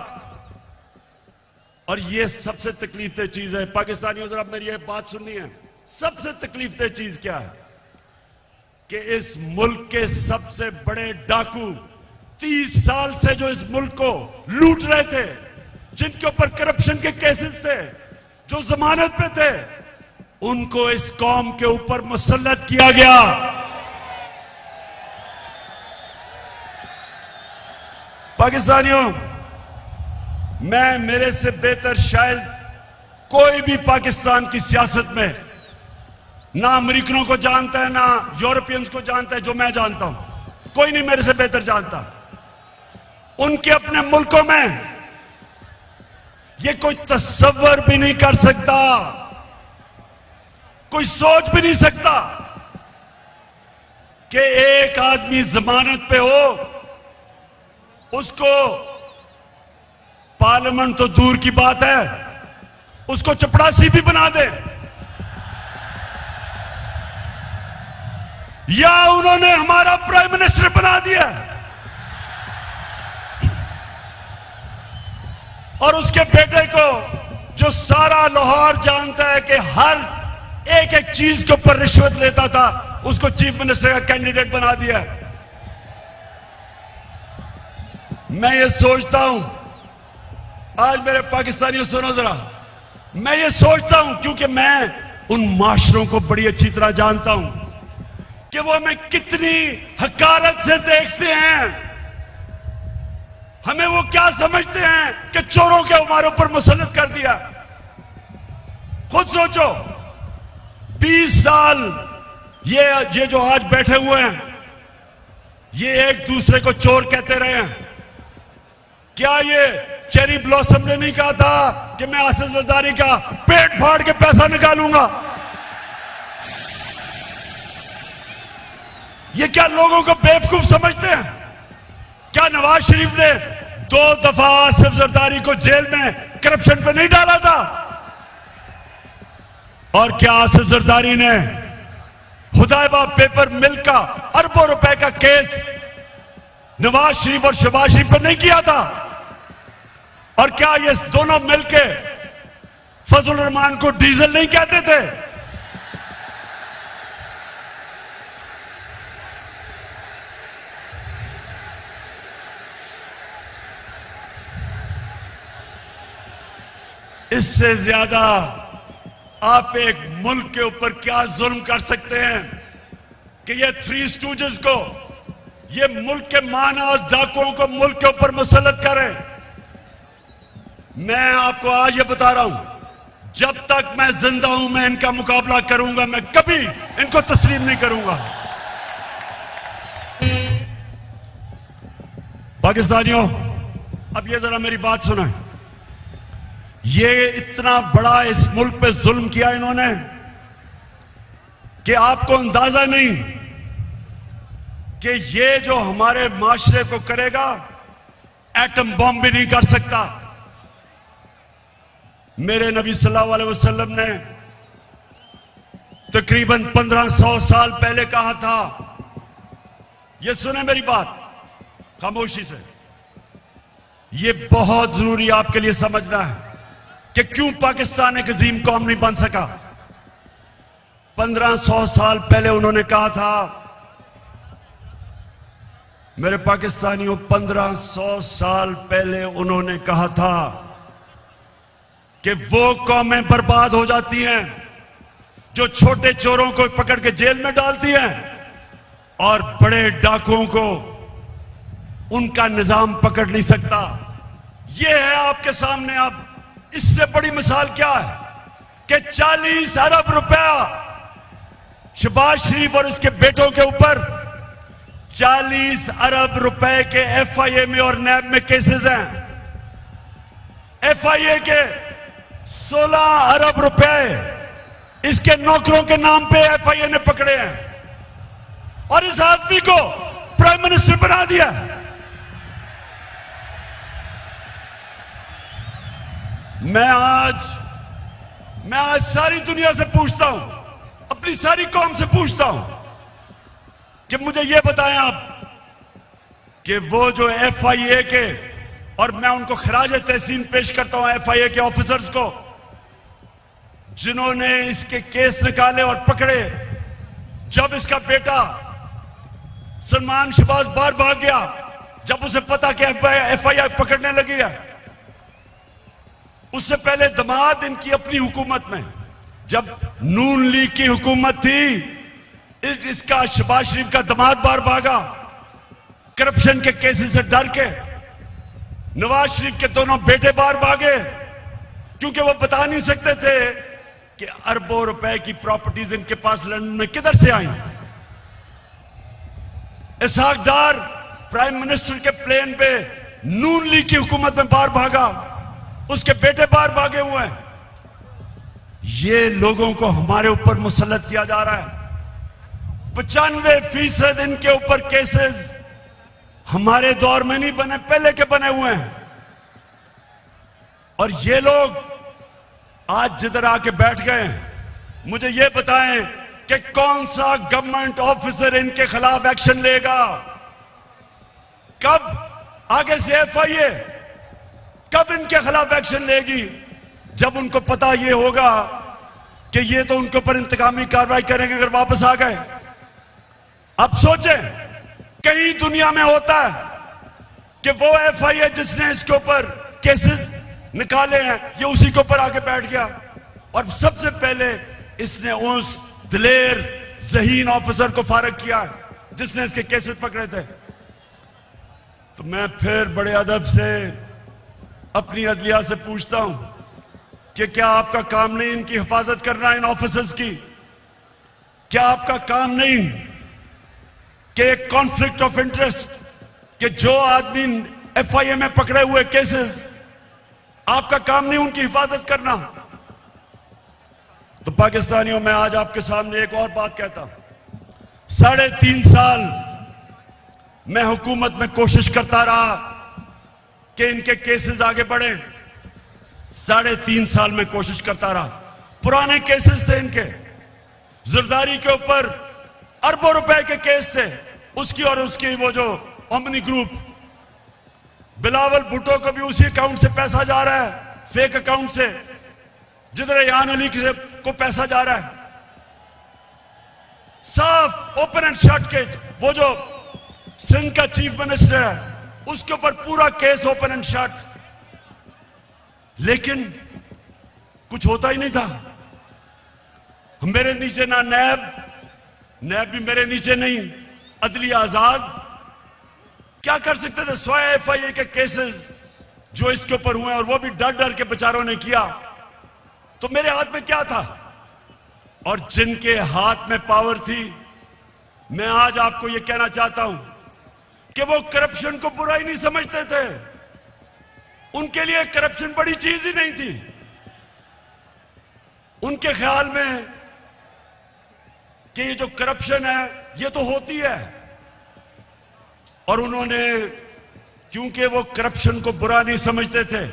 और ये सबसे तकलीफदेह चीज है पाकिस्तानियों, जरा मेरी ये बात सुननी है, सबसे तकलीफदेह चीज क्या है कि इस मुल्क के सबसे बड़े डाकू 30 साल से जो इस मुल्क को लूट रहे थे, जिनके ऊपर करप्शन के केसेस थे, जो जमानत पे थे, उनको इस कौम के ऊपर मुसल्लत किया गया। पाकिस्तानियों, मैं, मेरे से बेहतर शायद कोई भी पाकिस्तान की सियासत में ना अमेरिकनों को जानता है ना यूरोपियंस को जानता है जो मैं जानता हूं। कोई नहीं मेरे से बेहतर जानता। उनके अपने मुल्कों में ये कोई तस्वर भी नहीं कर सकता, कोई सोच भी नहीं सकता कि एक आदमी जमानत पे हो, उसको पार्लियामेंट तो दूर की बात है, उसको चपड़ासी भी बना दे। या उन्होंने हमारा प्राइम मिनिस्टर बना दिया और उसके बेटे को, जो सारा लाहौर जानता है कि हर एक एक चीज के ऊपर रिश्वत लेता था, उसको चीफ मिनिस्टर का कैंडिडेट बना दिया। मैं ये सोचता हूं, आज मेरे पाकिस्तानियों सुनो जरा, मैं ये सोचता हूं क्योंकि मैं उन माशरों को बड़ी अच्छी तरह जानता हूं कि वो हमें कितनी हकारत से देखते हैं, हमें वो क्या समझते हैं कि चोरों के हमारे ऊपर मुसल्लत कर दिया। खुद सोचो, 20 साल ये जो आज बैठे हुए हैं, ये एक दूसरे को चोर कहते रहे हैं। क्या ये चेरी ब्लॉसम ने नहीं कहा था कि मैं आसिफ जरदारी का पेट फाड़ के पैसा निकालूंगा? ये क्या लोगों को बेवकूफ समझते हैं? क्या नवाज शरीफ ने 2 दफा आसिफ जरदारी को जेल में करप्शन पे नहीं डाला था? और क्या आसिफ जरदारी ने हुदैबा पेपर मिल का अरबों रुपए का केस नवाज शरीफ और शहबाज शरीफ पर नहीं किया था? और क्या ये दोनों मिलके फजल रहमान को डीजल नहीं कहते थे? इससे ज्यादा आप एक मुल्क के ऊपर क्या जुल्म कर सकते हैं कि ये 3 स्टूजेस को, ये मुल्क के माना और डाकुओं को मुल्क के ऊपर मुसल्लत करें। मैं आपको आज ये बता रहा हूं, जब तक मैं जिंदा हूं मैं इनका मुकाबला करूंगा, मैं कभी इनको तस्लीम नहीं करूंगा। पाकिस्तानियों, अब ये जरा मेरी बात सुना, ये इतना बड़ा इस मुल्क पे जुल्म किया इन्होंने कि आपको अंदाजा नहीं कि ये जो हमारे माशरे को करेगा, एटम बॉम्ब भी नहीं कर सकता। मेरे नबी सल्लल्लाहु अलैहि वसल्लम ने तकरीबन 1500 साल पहले कहा था, ये सुने मेरी बात खामोशी से, ये बहुत जरूरी आपके लिए समझना है कि क्यों पाकिस्तान एक अजीम कौम नहीं बन सका। 1500 साल पहले उन्होंने कहा था, मेरे पाकिस्तानियों, 1500 साल पहले उन्होंने कहा था कि वो कौमें बर्बाद हो जाती हैं जो छोटे चोरों को पकड़ के जेल में डालती हैं और बड़े डाकुओं को उनका निजाम पकड़ नहीं सकता। ये है आपके सामने। अब इससे बड़ी मिसाल क्या है कि 40 अरब रुपया शहबाज शरीफ और उसके बेटों के ऊपर 40 अरब रुपए के एफआईए में और नैब में केसेस हैं। एफआईए के 16 अरब रुपए इसके नौकरों के नाम पे एफआईए ने पकड़े हैं और इस आदमी को प्राइम मिनिस्टर बना दिया। मैं आज सारी दुनिया से पूछता हूं, अपनी सारी कौम से पूछता हूं कि मुझे यह बताएं आप कि वो जो एफआईए के, और मैं उनको खराज तहसीन पेश करता हूं एफआईए के ऑफिसर्स को जिन्होंने इसके केस निकाले और पकड़े। जब इसका बेटा सलमान शहबाज बाहर भाग गया, जब उसे पता कि एफआईआर पकड़ने लगी है, उससे पहले दमाद इनकी अपनी हुकूमत में, जब नून लीग की हुकूमत थी, इसका शहबाज शरीफ का दमाद बाहर भागा करप्शन के केसेस से डर के। नवाज शरीफ के दोनों बेटे बाहर भागे क्योंकि वो बता नहीं सकते थे कि अरबों रुपए की प्रॉपर्टीज इनके पास लंदन में किधर से आई। इसहाक डार प्राइम मिनिस्टर के प्लेन पे नून लीग की हुकूमत में बाहर भागा, उसके बेटे बाहर भागे हुए हैं। ये लोगों को हमारे ऊपर मुसल्लत किया जा रहा है। 95% इनके ऊपर केसेस हमारे दौर में नहीं बने, पहले के बने हुए हैं। और ये लोग आज जिधर आके बैठ गए हैं, मुझे ये बताएं कि कौन सा गवर्नमेंट ऑफिसर इनके खिलाफ एक्शन लेगा? कब आगे से एफआईए कब इनके खिलाफ एक्शन लेगी? जब उनको पता ये होगा कि ये तो उनके ऊपर इंतकामी कार्रवाई करेंगे अगर वापस आ गए। अब सोचें, कहीं दुनिया में होता है कि वो एफआईए जिसने इसके ऊपर केसेस निकाले हैं, ये उसी के ऊपर आके बैठ गया और सबसे पहले इसने उस दिलेर ज़हीन ऑफिसर को फारग किया जिसने इसके केसेस पकड़े थे। तो मैं फिर बड़े अदब से अपनी अदलिया से पूछता हूं कि क्या आपका काम नहीं इनकी हिफाजत करना, इन ऑफिसर्स की? क्या आपका काम नहीं कि एक कॉन्फ्लिक्ट ऑफ इंटरेस्ट, कि जो आदमी एफआईए में पकड़े हुए केसेस, आपका काम नहीं उनकी हिफाजत करना? तो पाकिस्तानियों, मैं आज आपके सामने एक और बात कहता हूं। 3.5 साल मैं हुकूमत में कोशिश करता रहा कि इनके केसेस आगे बढ़े। 3.5 साल में कोशिश करता रहा। पुराने केसेस थे इनके, जरदारी के ऊपर अरबों रुपए के केस थे, उसकी और उसकी वो जो ओमनी ग्रुप, बिलावल भुट्टो को भी उसी अकाउंट से पैसा जा रहा है, फेक अकाउंट से, जिधर रेहान अली को पैसा जा रहा है। साफ ओपन एंड शट केस। वो जो सिंध का चीफ मिनिस्टर है, उसके ऊपर पूरा केस ओपन एंड शट, लेकिन कुछ होता ही नहीं था। मेरे नीचे ना नैब भी मेरे नीचे नहीं, अदलिया आजाद। क्या कर सकते थे? 100 एफआईए के केसेस जो इसके ऊपर हुए, और वो भी डर डर के बेचारों ने किया। तो मेरे हाथ में क्या था? और जिनके हाथ में पावर थी, मैं आज आपको यह कहना चाहता हूं कि वो करप्शन को बुरा ही नहीं समझते थे। उनके लिए करप्शन बड़ी चीज ही नहीं थी। उनके ख्याल में कि ये जो करप्शन है ये तो होती है, और उन्होंने, क्योंकि वो करप्शन को बुरा नहीं समझते थे,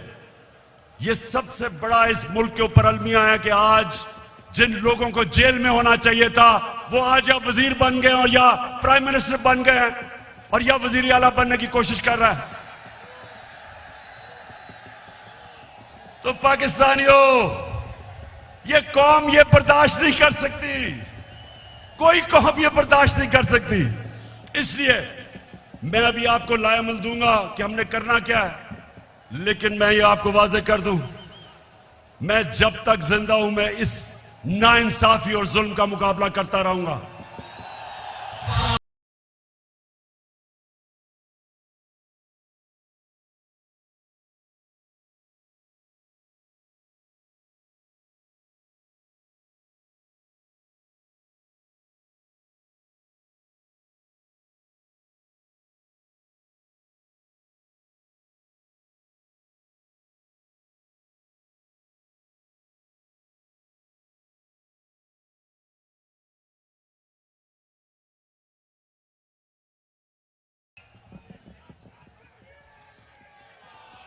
ये सबसे बड़ा इस मुल्क के ऊपर अलमिया है कि आज जिन लोगों को जेल में होना चाहिए था, वो आज या वजीर बन गए और या प्राइम मिनिस्टर बन गए हैं, और या वजीर आला बनने की कोशिश कर रहा है। तो पाकिस्तानियों, ये कौम ये बर्दाश्त नहीं कर सकती, कोई कौम ये बर्दाश्त नहीं कर सकती। इसलिए मैं अभी आपको लायमल दूंगा कि हमने करना क्या है, लेकिन मैं ये आपको वाज़ेह कर दूं, मैं जब तक जिंदा हूं, मैं इस नाइंसाफी और जुल्म का मुकाबला करता रहूंगा।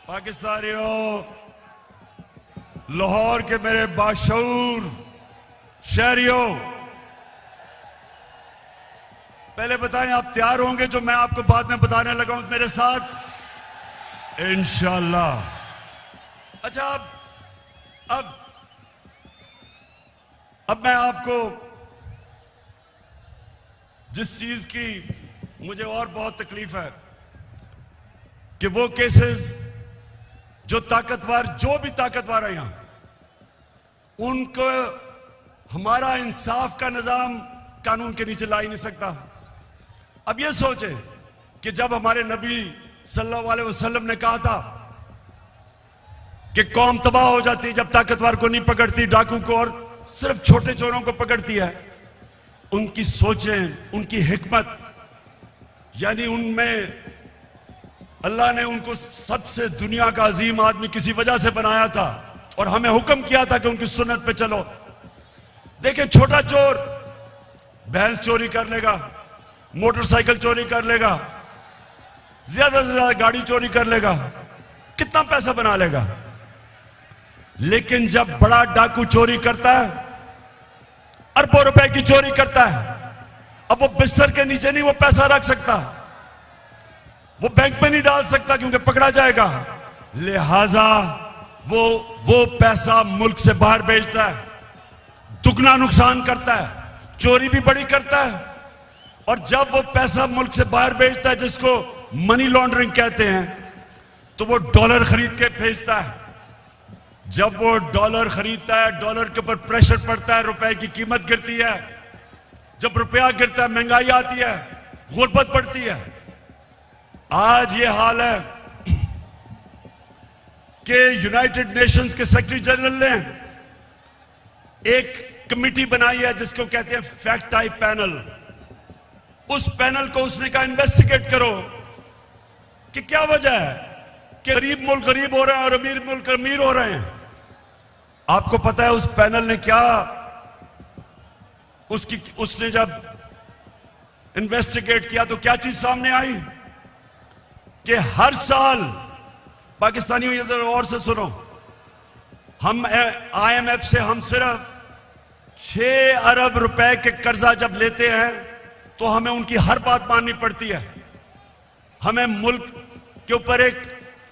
पाकिस्तानियों, लाहौर के मेरे बाशऊर शहरियों, पहले बताएं आप तैयार होंगे जो मैं आपको बाद में बताने लगा हूं मेरे साथ? इंशाअल्लाह। अच्छा, अब मैं आपको जिस चीज की मुझे और बहुत तकलीफ है कि वो केसेस जो भी ताकतवर है यहां, उनको हमारा इंसाफ का निजाम कानून के नीचे ला ही नहीं सकता। अब ये सोचें कि जब हमारे नबी सल्लल्लाहु अलैहि वसल्लम ने कहा था कि कौम तबाह हो जाती जब ताकतवर को नहीं पकड़ती, डाकू को और सिर्फ छोटे चोरों को पकड़ती है, उनकी सोचें, उनकी हिकमत यानी उनमें अल्लाह ने उनको सबसे दुनिया का अजीम आदमी किसी वजह से बनाया था और हमें हुक्म किया था कि उनकी सुन्नत पे चलो। देखें, छोटा चोर भैंस चोरी कर लेगा, मोटरसाइकिल चोरी कर लेगा, ज्यादा से ज्यादा गाड़ी चोरी कर लेगा, कितना पैसा बना लेगा। लेकिन जब बड़ा डाकू चोरी करता है, अरबों रुपए की चोरी करता है, अब वो बिस्तर के नीचे नहीं वो पैसा रख सकता, वो बैंक में नहीं डाल सकता क्योंकि पकड़ा जाएगा। लिहाजा वो पैसा मुल्क से बाहर भेजता है, दुगना नुकसान करता है, चोरी भी बड़ी करता है। और जब वो पैसा मुल्क से बाहर भेजता है, जिसको मनी लॉन्ड्रिंग कहते हैं, तो वो डॉलर खरीद के भेजता है। जब वो डॉलर खरीदता है, डॉलर के ऊपर प्रेशर पड़ता है, रुपए की कीमत गिरती है। जब रुपया गिरता है, महंगाई आती है, गुर्बत बढ़ती है। आज ये हाल है कि यूनाइटेड नेशंस के सेक्रेटरी जनरल ने एक कमेटी बनाई है जिसको कहते हैं फैक्ट टाइप पैनल। उस पैनल को उसने कहा इन्वेस्टिगेट करो कि क्या वजह है कि गरीब मुल्क गरीब हो रहे हैं और अमीर मुल्क अमीर हो रहे हैं। आपको पता है उस पैनल ने क्या, उसने जब इन्वेस्टिगेट किया तो क्या चीज सामने आई कि हर साल, पाकिस्तानियों इधर और से सुनो, हम IMF से हम सिर्फ 6 अरब रुपए के कर्जा जब लेते हैं तो हमें उनकी हर बात माननी पड़ती है। हमें मुल्क के ऊपर एक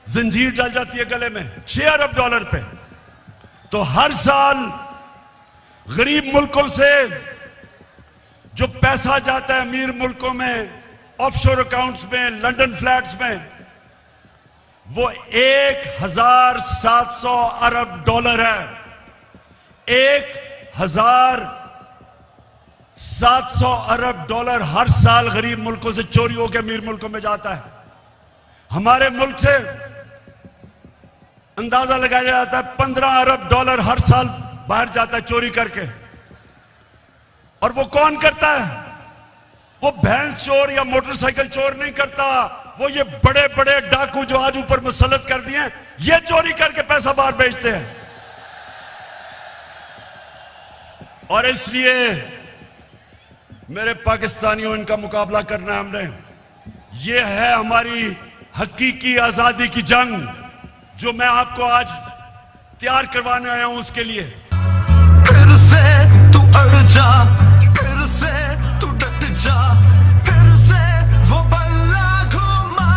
जंजीर डाल जाती है गले में, 6 अरब डॉलर पे। तो हर साल गरीब मुल्कों से जो पैसा जाता है अमीर मुल्कों में, ऑफशोर अकाउंट्स में, लंदन फ्लैट्स में, वो 1700 अरब डॉलर है। 1700 अरब डॉलर हर साल गरीब मुल्कों से चोरी होकर अमीर मुल्कों में जाता है। हमारे मुल्क से अंदाजा लगाया जाता है 15 अरब डॉलर हर साल बाहर जाता है चोरी करके। और वो कौन करता है? वो भैंस चोर या मोटरसाइकिल चोर नहीं करता, वो ये बड़े बड़े डाकू जो आज ऊपर मुसल्लत कर दिए हैं, ये चोरी करके पैसा बाहर भेजते हैं। और इसलिए मेरे पाकिस्तानियों, इनका मुकाबला करना है हमने। ये है हमारी हकीकी आजादी की जंग जो मैं आपको आज तैयार करवाने आया हूं उसके लिए। फिर से तू अड़ जा, फिर से तू डट जा, फिर से वो बल्ला घुमा।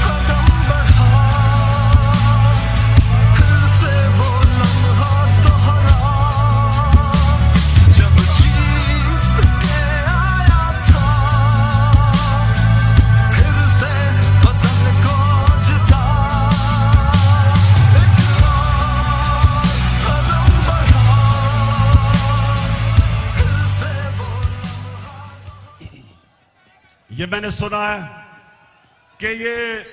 कदम बढ़ा, फिर से वो लम्हा दोहरा जब जीत के आया था। फिर से वतन को जिता, कदम बढ़ा, फिर से वो ये मैंने सुना है कि ये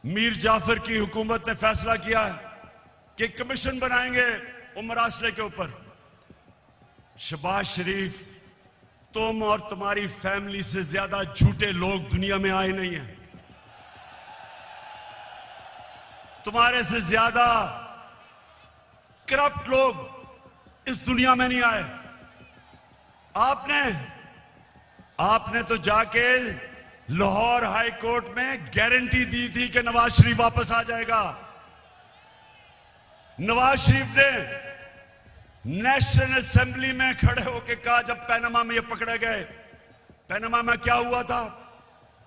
मीर जाफर की हुकूमत ने फैसला किया है कि कमीशन बनाएंगे उमर आसरे के ऊपर। शहबाज शरीफ, तुम और तुम्हारी फैमिली से ज्यादा झूठे लोग दुनिया में आए नहीं हैं। तुम्हारे से ज्यादा करप्ट लोग इस दुनिया में नहीं आए। आपने तो जाके लाहौर हाई कोर्ट में गारंटी दी थी कि नवाज शरीफ वापस आ जाएगा। नवाज शरीफ ने नेशनल असेंबली में खड़े होकर कहा, जब पैनामा में ये पकड़े गए, पैनामा में क्या हुआ था?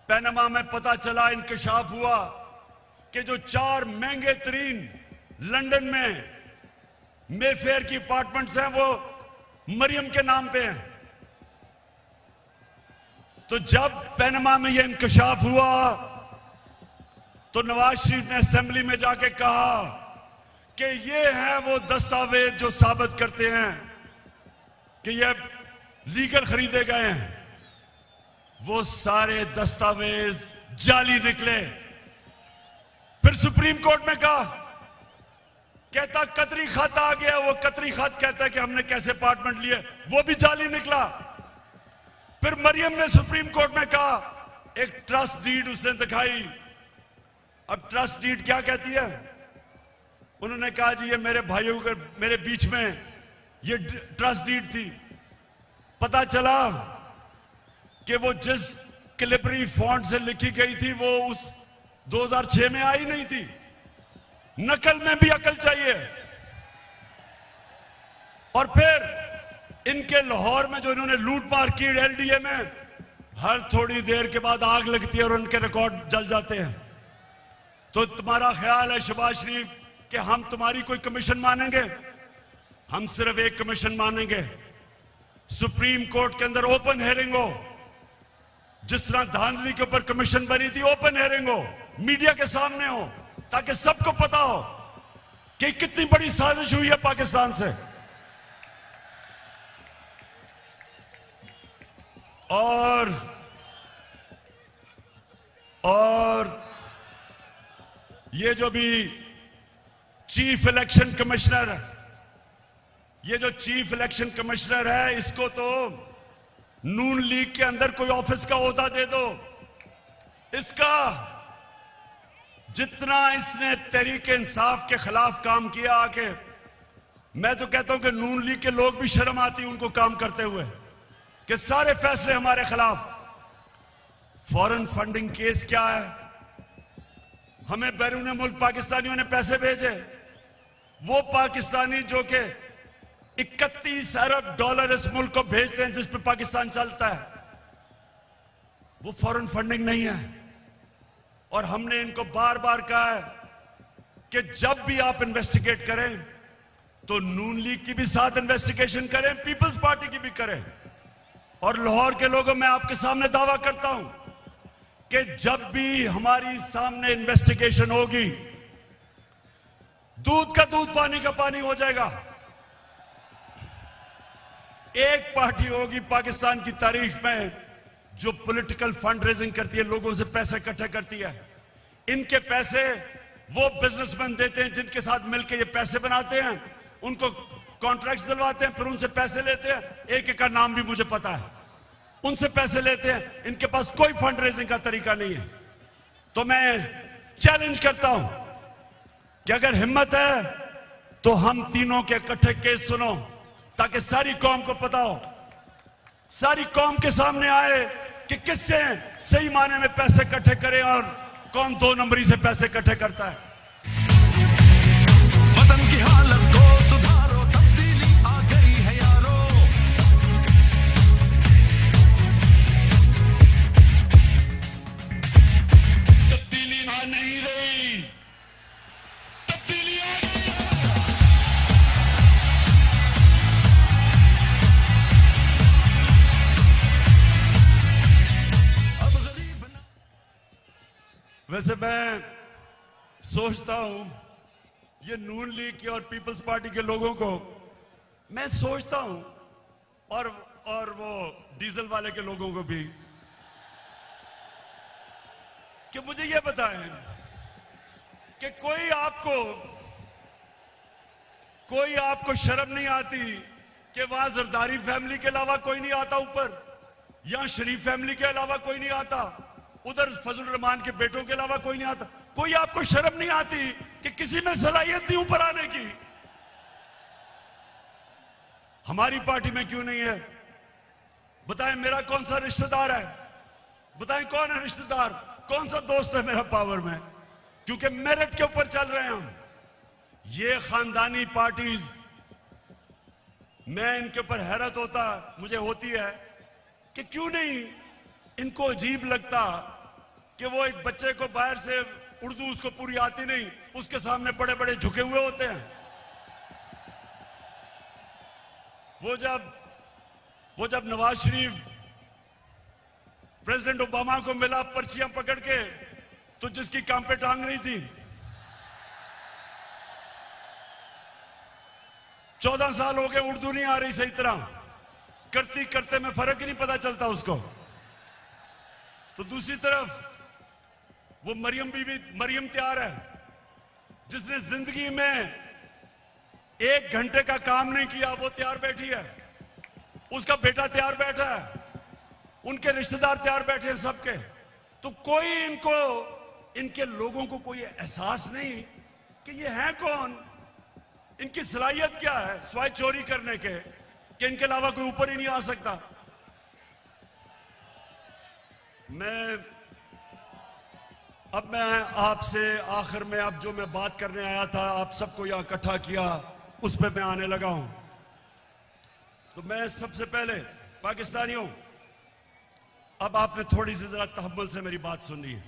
पैनामा में पता चला, इंकशाफ हुआ कि जो 4 महंगे तरीन लंदन में मेफेयर की अपार्टमेंट्स हैं वो मरियम के नाम पे हैं। तो जब पैनामा में यह इंकशाफ हुआ तो नवाज शरीफ ने असेंबली में जाके कहा कि ये हैं वो दस्तावेज जो साबित करते हैं कि ये लीगल खरीदे गए हैं। वो सारे दस्तावेज जाली निकले। फिर सुप्रीम कोर्ट में कहा कहता कतरी खत आ गया, वो कतरी खत कहता है कि हमने कैसे अपार्टमेंट लिए, वो भी जाली निकला। फिर मरियम ने सुप्रीम कोर्ट में कहा, एक ट्रस्ट डीड उसने दिखाई। अब ट्रस्ट डीड क्या कहती है? उन्होंने कहा जी ये मेरे भाइयों के मेरे बीच में ये ट्रस्ट डीड थी। पता चला कि वो जिस कैलिबरी फॉन्ट से लिखी गई थी वो उस 2006 में आई नहीं थी। नकल में भी अकल चाहिए। और फिर इनके लाहौर में जो इन्होंने लूट मार की एलडीए में, हर थोड़ी देर के बाद आग लगती है और उनके रिकॉर्ड जल जाते हैं। तो तुम्हारा ख्याल है शहबाज शरीफ कि हम तुम्हारी कोई कमीशन मानेंगे? हम सिर्फ एक कमीशन मानेंगे, सुप्रीम कोर्ट के अंदर ओपन हेयरिंग हो, जिस तरह धांधली के ऊपर कमीशन बनी थी, ओपन हेयरिंग हो, मीडिया के सामने हो, ताकि सबको पता हो कि कितनी बड़ी साजिश हुई है पाकिस्तान से। और ये जो भी चीफ इलेक्शन कमिश्नर है, ये जो चीफ इलेक्शन कमिश्नर है, इसको तो नून लीग के अंदर कोई ऑफिस का ओहदा दे दो। इसका जितना इसने तहरीक इंसाफ के खिलाफ काम किया आके, मैं तो कहता हूं कि नून लीग के लोग भी शर्म आती उनको काम करते हुए कि सारे फैसले हमारे खिलाफ। फॉरेन फंडिंग केस क्या है? हमें बैरून मुल्क पाकिस्तानियों ने पैसे भेजे, वो पाकिस्तानी जो कि 31 अरब डॉलर इस मुल्क को भेजते हैं जिस पे पाकिस्तान चलता है, वो फॉरेन फंडिंग नहीं है। और हमने इनको बार बार कहा है कि जब भी आप इन्वेस्टिगेट करें तो नून लीग की भी साथ इन्वेस्टिगेशन करें, पीपल्स पार्टी की भी करें। और लाहौर के लोगों, मैं आपके सामने दावा करता हूं कि जब भी हमारी सामने इन्वेस्टिगेशन होगी, दूध का दूध पानी का पानी हो जाएगा। एक पार्टी होगी पाकिस्तान की तारीख में जो पॉलिटिकल फंड रेजिंग करती है, लोगों से पैसे इकट्ठे करती है। इनके पैसे वो बिजनेसमैन देते हैं जिनके साथ मिलकर ये पैसे बनाते हैं, उनको कॉन्ट्रैक्ट्स दिलवाते हैं, फिर उनसे पैसे लेते हैं। एक एक का नाम भी मुझे पता है, उनसे पैसे लेते हैं। इनके पास कोई फंड रेजिंग का तरीका नहीं है। तो मैं चैलेंज करता हूं कि अगर हिम्मत है तो हम तीनों के इकट्ठे केस सुनो, ताकि सारी कौम को पता हो, सारी कौम के सामने आए कि किससे सही माने में पैसे इकट्ठे करें और कौन 2 नंबरी से पैसे इकट्ठे करता है। वतन की हालत को सुधारो, तब्दीली आ गई है यारो। तब्दीली आ नहीं रही, तब्दीली आ गई। वैसे मैं सोचता हूं ये नून लीग की और पीपल्स पार्टी के लोगों को मैं सोचता हूं, और वो डीजल वाले के लोगों को भी, कि मुझे ये बताएं कि कोई आपको शर्म नहीं आती कि वहां जरदारी फैमिली के अलावा कोई नहीं आता ऊपर, यहां शरीफ फैमिली के अलावा कोई नहीं आता, उधर फजल रहमान के बेटों के अलावा कोई नहीं आता? कोई आपको शर्म नहीं आती कि किसी में सलाहियत नहीं ऊपर आने की? हमारी पार्टी में क्यों नहीं है? बताएं मेरा कौन सा रिश्तेदार है? बताएं कौन है रिश्तेदार, कौन सा दोस्त है मेरा पावर में? क्योंकि मेरिट के ऊपर चल रहे हैं हम। ये खानदानी पार्टीज, मैं इनके ऊपर हैरत मुझे होती है कि क्यों नहीं इनको अजीब लगता कि वो एक बच्चे को बाहर से उर्दू उसको पूरी आती नहीं, उसके सामने बड़े बड़े झुके हुए होते हैं। वो जब नवाज शरीफ प्रेसिडेंट ओबामा को मिला पर्चियां पकड़ के, तो जिसकी काम पे टांग नहीं थी, 14 साल हो गए उर्दू नहीं आ रही सही तरह, करते करते में फर्क ही नहीं पता चलता उसको। तो दूसरी तरफ वो मरियम तैयार है, जिसने जिंदगी में 1 घंटे का काम नहीं किया, वो तैयार बैठी है, उसका बेटा तैयार बैठा है, उनके रिश्तेदार तैयार बैठे हैं सबके। तो कोई इनके लोगों को कोई एहसास नहीं कि ये हैं कौन, इनकी सलाहियत क्या है स्वाय चोरी करने के, कि इनके अलावा कोई ऊपर ही नहीं आ सकता। मैं आपसे आखिर में अब जो मैं बात करने आया था, आप सबको यहां इकट्ठा किया, उस पे मैं आने लगा हूं। तो मैं सबसे पहले पाकिस्तानियों, अब आपने थोड़ी सी जरा तहम्मुल से मेरी बात सुननी है,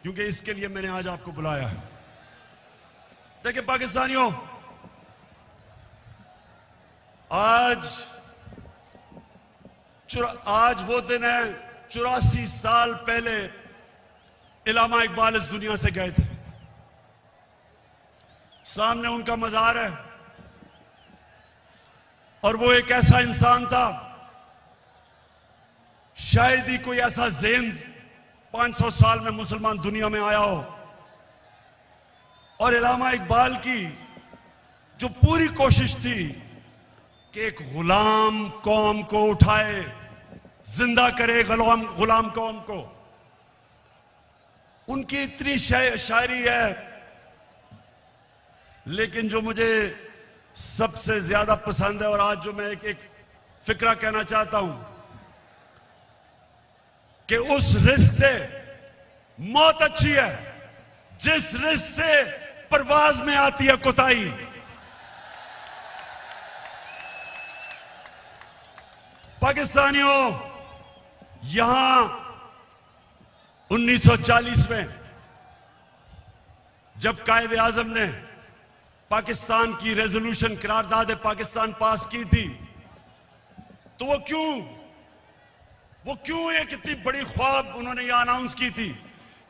क्योंकि इसके लिए मैंने आज आपको बुलाया है। देखिए पाकिस्तानियों, आज वो दिन है, 84 साल पहले इल्लामा इकबाल इस दुनिया से गए थे। सामने उनका मजार है, और वो एक ऐसा इंसान था, शायद ही कोई ऐसा ज़हन 500 साल में मुसलमान दुनिया में आया हो। और इल्लामा इकबाल की जो पूरी कोशिश थी कि एक गुलाम कौम को उठाए, जिंदा करे गुलाम कौम को, उनकी इतनी शायरी है। लेकिन जो मुझे सबसे ज्यादा पसंद है, और आज जो मैं एक फिक्रा कहना चाहता हूं, कि उस रिस्क से मौत अच्छी है जिस रिस्क से परवाज में आती है कोताही। पाकिस्तानियों, यहां 1940 में जब कायद आजम ने पाकिस्तान की रेजोल्यूशन करारदाद पाकिस्तान पास की थी, तो वो क्यों एक इतनी बड़ी ख्वाब उन्होंने यह अनाउंस की थी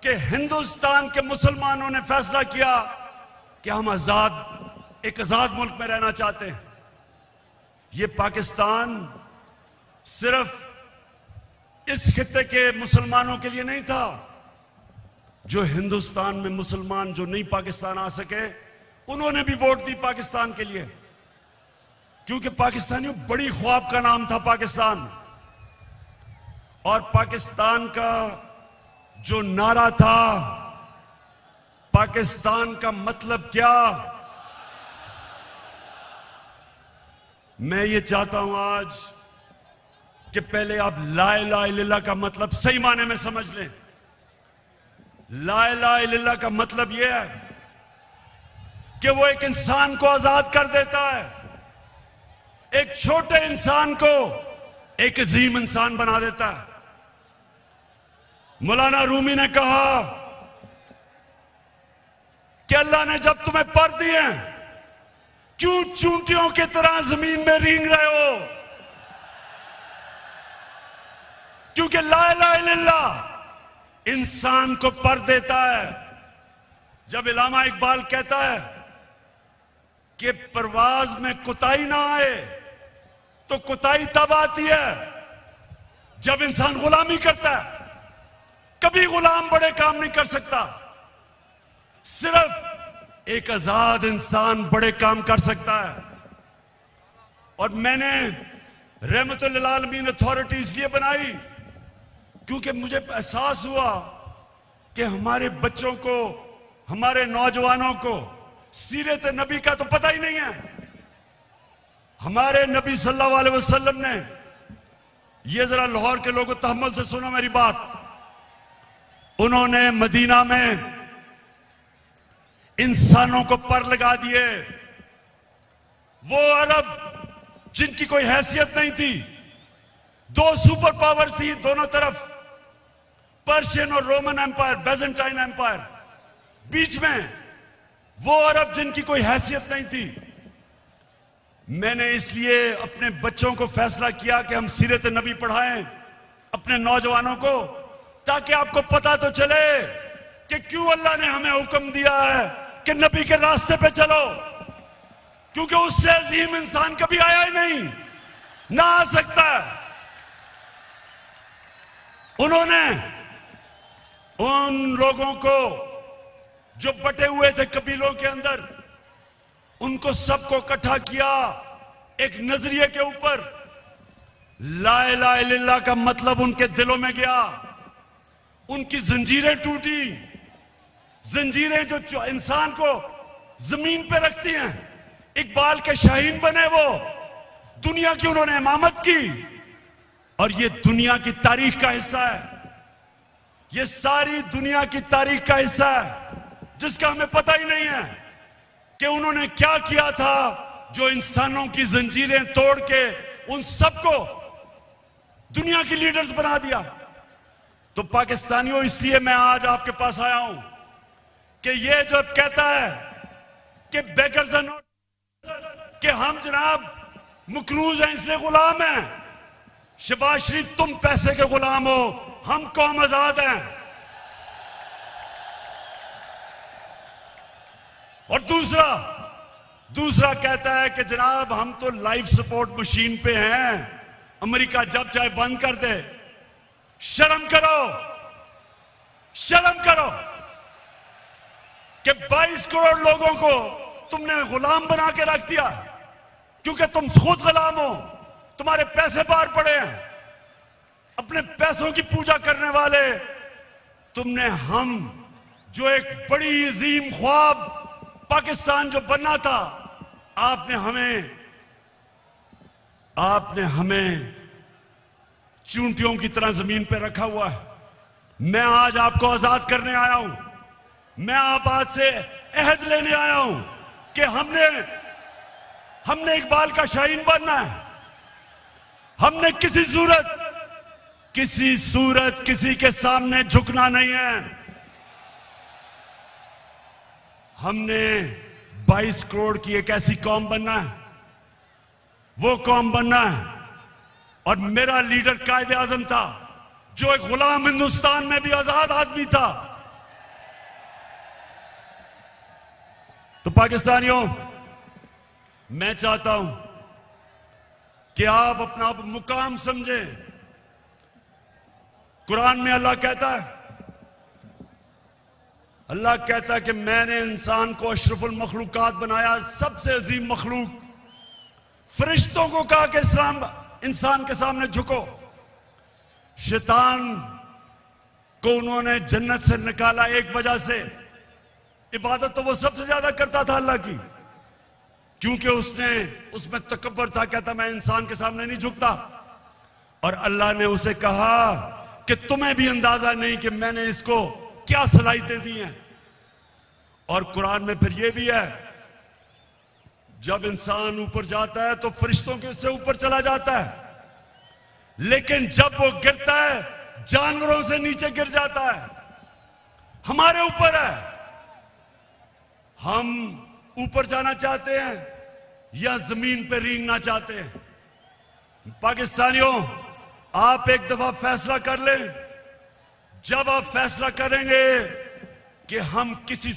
कि हिंदुस्तान के मुसलमानों ने फैसला किया कि हम एक आजाद मुल्क में रहना चाहते हैं। ये पाकिस्तान सिर्फ इस खित्ते के मुसलमानों के लिए नहीं था, जो हिंदुस्तान में मुसलमान जो नहीं पाकिस्तान आ सके, उन्होंने भी वोट दी पाकिस्तान के लिए, क्योंकि पाकिस्तानियों बड़ी ख्वाब का नाम था पाकिस्तान। और पाकिस्तान का जो नारा था, पाकिस्तान का मतलब क्या, मैं ये चाहता हूं आज कि पहले आप ला इलाहा इल्लल्लाह का मतलब सही माने में समझ लें। ला इलाहा इल्लल्लाह का मतलब यह है कि वो एक इंसान को आजाद कर देता है, एक छोटे इंसान को एक अजीम इंसान बना देता है। मौलाना रूमी ने कहा कि अल्लाह ने जब तुम्हें पर दिए, क्यों चूंटियों की तरह जमीन में रेंग रहे हो? क्योंकि ला इलाहा इल्लल्लाह इंसान को पर देता है। जब इल्लामा इकबाल कहता है कि परवाज में कुताही ना आए, तो कुताही तब आती है जब इंसान गुलामी करता है। कभी गुलाम बड़े काम नहीं कर सकता, सिर्फ एक आजाद इंसान बड़े काम कर सकता है। और मैंने रहमतुल लिल आलमीन अथॉरिटी इसलिए बनाई क्योंकि मुझे एहसास हुआ कि हमारे बच्चों को, हमारे नौजवानों को सीरत नबी का तो पता ही नहीं है। हमारे नबी सल्लल्लाहु अलैहि वसल्लम ने, ये जरा लाहौर के लोगों तहम्मुल से सुनो मेरी बात, उन्होंने मदीना में इंसानों को पर लगा दिए। वो अरब जिनकी कोई हैसियत नहीं थी, दो सुपर पावर थी दोनों तरफ, पर्शियन और रोमन एम्पायर, बेजेंटाइन एम्पायर, बीच में वो अरब जिनकी कोई हैसियत नहीं थी। मैंने इसलिए अपने बच्चों को फैसला किया कि हम सीरत नबी पढ़ाएं अपने नौजवानों को, ताकि आपको पता तो चले कि क्यों अल्लाह ने हमें हुक्म दिया है कि नबी के रास्ते पे चलो, क्योंकि उससे अजीम इंसान कभी आया ही नहीं, ना आ सकता है। उन्होंने उन लोगों को जो बटे हुए थे कबीलों के अंदर, उनको सबको इकट्ठा किया एक नजरिए के ऊपर। ला इलाहा इल्लल्लाह का मतलब उनके दिलों में गया, उनकी जंजीरें टूटी, जंजीरें जो इंसान को जमीन पे रखती हैं। इकबाल के शाहीन बने वो, दुनिया की उन्होंने इमामत की, और ये दुनिया की तारीख का हिस्सा है, ये सारी दुनिया की तारीख का हिस्सा है जिसका हमें पता ही नहीं है कि उन्होंने क्या किया था, जो इंसानों की जंजीरें तोड़ के उन सबको दुनिया की लीडर्स बना दिया। तो पाकिस्तानियों, इसलिए मैं आज आपके पास आया हूं कि ये जो कहता है कि बेगर्स आर नॉट, कि हम जनाब मकरूज हैं इसलिए गुलाम हैं। शहबाज शरीफ, तुम पैसे के गुलाम हो, हम कौम आजाद हैं। और दूसरा कहता है कि जनाब हम तो लाइफ सपोर्ट मशीन पे हैं, अमेरिका जब चाहे बंद कर दे। शर्म करो, शर्म करो कि 22 करोड़ लोगों को तुमने गुलाम बना के रख दिया, क्योंकि तुम खुद गुलाम हो, तुम्हारे पैसे बाहर पड़े हैं, अपने पैसों की पूजा करने वाले तुमने। हम जो एक बड़ी अजीम ख्वाब पाकिस्तान जो बनना था, आपने हमें चूंटियों की तरह जमीन पे रखा हुआ है। मैं आज आपको आजाद करने आया हूं, मैं आप आज से अहद लेने आया हूं कि हमने इकबाल का शाहीन बनना है। हमने किसी सूरत किसी के सामने झुकना नहीं है। हमने 22 करोड़ की एक ऐसी कौम बनना है, वो कौम बनना है। और मेरा लीडर कायदे आजम था, जो एक गुलाम हिंदुस्तान में भी आजाद आदमी था। तो पाकिस्तानियों, मैं चाहता हूं कि आप अपना मुकाम समझें। कुरान में अल्लाह कहता है कि मैंने इंसान को अशरफुल मखलूकात बनाया, सबसे अजीम मखलूक। फरिश्तों को कहा कि इंसान के सामने झुको। शैतान को उन्होंने जन्नत से निकाला एक वजह से, इबादत तो वो सबसे ज्यादा करता था अल्लाह की, क्योंकि उसमें तकब्बर था, कहता मैं इंसान के सामने नहीं झुकता। और अल्लाह ने उसे कहा कि तुम्हें भी अंदाजा नहीं कि मैंने इसको क्या सलाहियतें दी हैं। और कुरान में फिर ये भी है, जब इंसान ऊपर जाता है तो फरिश्तों के उससे ऊपर चला जाता है, लेकिन जब वो गिरता है जानवरों से नीचे गिर जाता है। हमारे ऊपर है, हम ऊपर जाना चाहते हैं या जमीन पर रेंगना चाहते हैं। पाकिस्तानियों, आप एक दफा फैसला कर लें। जब आप फैसला करेंगे कि हम किसी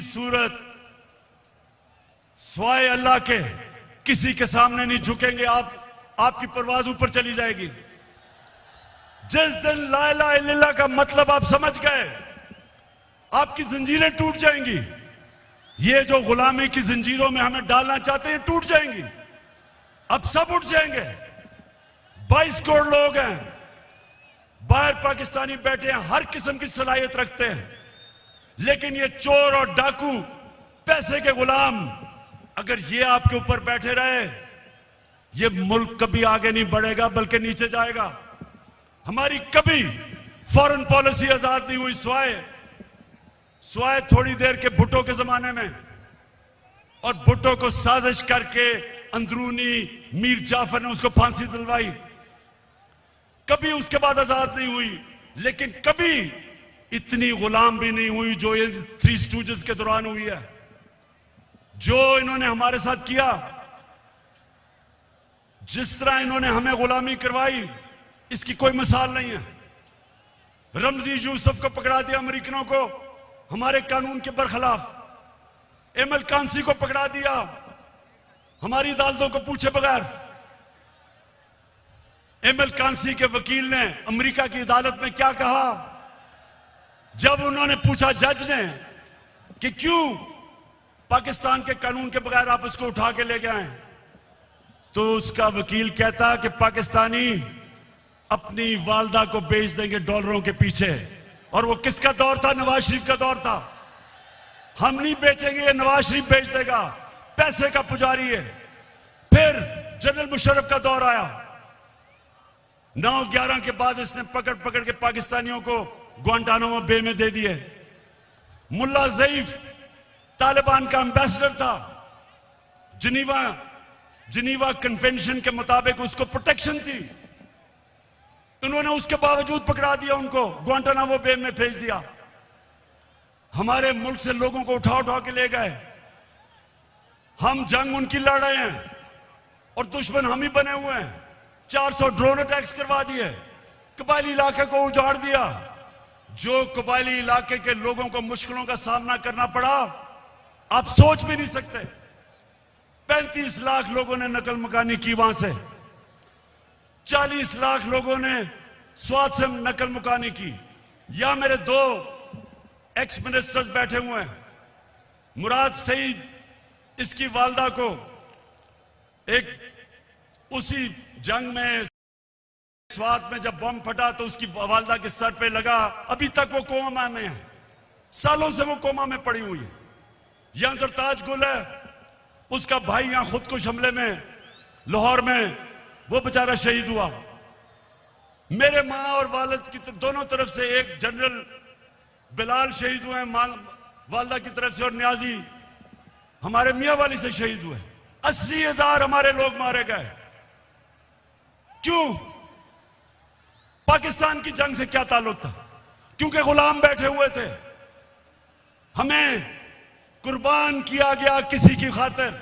सूरत स्वाय अल्लाह के किसी के सामने नहीं झुकेंगे, आपकी परवाज ऊपर चली जाएगी। जिस दिन ला इलाहा इल्लल्लाह का मतलब आप समझ गए, आपकी जंजीरें टूट जाएंगी। ये जो गुलामी की जंजीरों में हमें डालना चाहते हैं, टूट जाएंगी। अब सब उठ जाएंगे। 22 करोड़ लोग हैं, बाहर पाकिस्तानी बैठे हैं, हर किस्म की सलाहियत रखते हैं, लेकिन ये चोर और डाकू, पैसे के गुलाम, अगर ये आपके ऊपर बैठे रहे, ये मुल्क कभी आगे नहीं बढ़ेगा बल्कि नीचे जाएगा। हमारी कभी फॉरेन पॉलिसी आजाद नहीं हुई। स्वाय थोड़ी देर के भुट्टो के जमाने में, और भुट्टो को साजिश करके अंदरूनी मीर जाफर ने उसको फांसी दिलवाई। कभी उसके बाद आजाद नहीं हुई, लेकिन कभी इतनी गुलाम भी नहीं हुई जो ये 3 स्टूजेस के दौरान हुई है। जो इन्होंने हमारे साथ किया, जिस तरह इन्होंने हमें गुलामी करवाई, इसकी कोई मिसाल नहीं है। रमजी यूसुफ को पकड़ा दिया अमेरिकनों को, हमारे कानून के बरखिलाफ। एमएल कांसी को पकड़ा दिया, हमारी अदालतों को पूछे बगैर। एमएल कांसी के वकील ने अमेरिका की अदालत में क्या कहा, जब उन्होंने पूछा जज ने कि क्यों पाकिस्तान के कानून के बगैर आप उसको उठा के ले गए, तो उसका वकील कहता कि पाकिस्तानी अपनी वालदा को बेच देंगे डॉलरों के पीछे। और वो किसका दौर था? नवाज शरीफ का दौर था। हम नहीं बेचेंगे, ये नवाज शरीफ बेच देगा, पैसे का पुजारी है। फिर जनरल मुशर्रफ का दौर आया, 9/11 के बाद इसने पकड़ पकड़ के पाकिस्तानियों को ग्वांटानामो बे में दे दिए। मुल्ला ज़ईफ तालिबान का एम्बेसडर था, जिनीवा कन्वेंशन के मुताबिक उसको प्रोटेक्शन थी, उन्होंने उसके बावजूद पकड़ा दिया, उनको ग्वांटानामो बे में भेज दिया। हमारे मुल्क से लोगों को उठा उठा के ले गए। हम जंग उनकी लड़ रहे हैं और दुश्मन हम ही बने हुए हैं। 400 ड्रोन अटैक्स करवा दिए, कबायली इलाके को उजाड़ दिया। जो कबायली इलाके के लोगों को मुश्किलों का सामना करना पड़ा, आप सोच भी नहीं सकते। 35 लाख लोगों ने नकल मकानी की वहां से, 40 लाख लोगों ने स्वाद से नकल मुकानी की। या मेरे 2 एक्स मिनिस्टर्स बैठे हुए हैं, मुराद सईद, इसकी वालदा को एक उसी जंग में स्वाद में जब बम फटा तो उसकी वालदा के सर पे लगा, अभी तक वो कोमा में है, सालों से वो कोमा में पड़ी हुई है। यहां सरताज गुल है, उसका भाई यहां खुदकुश हमले में लाहौर में वो बेचारा शहीद हुआ। मेरे मां और वालिद की दोनों तरफ से एक जनरल बिलाल शहीद हुए, वालदा की तरफ से, और न्याजी हमारे मियां वाली से शहीद हुए। 80,000 हमारे लोग मारे गए। क्यों? पाकिस्तान की जंग से क्या ताल्लुक था? क्योंकि गुलाम बैठे हुए थे। हमें कुर्बान किया गया किसी की खातिर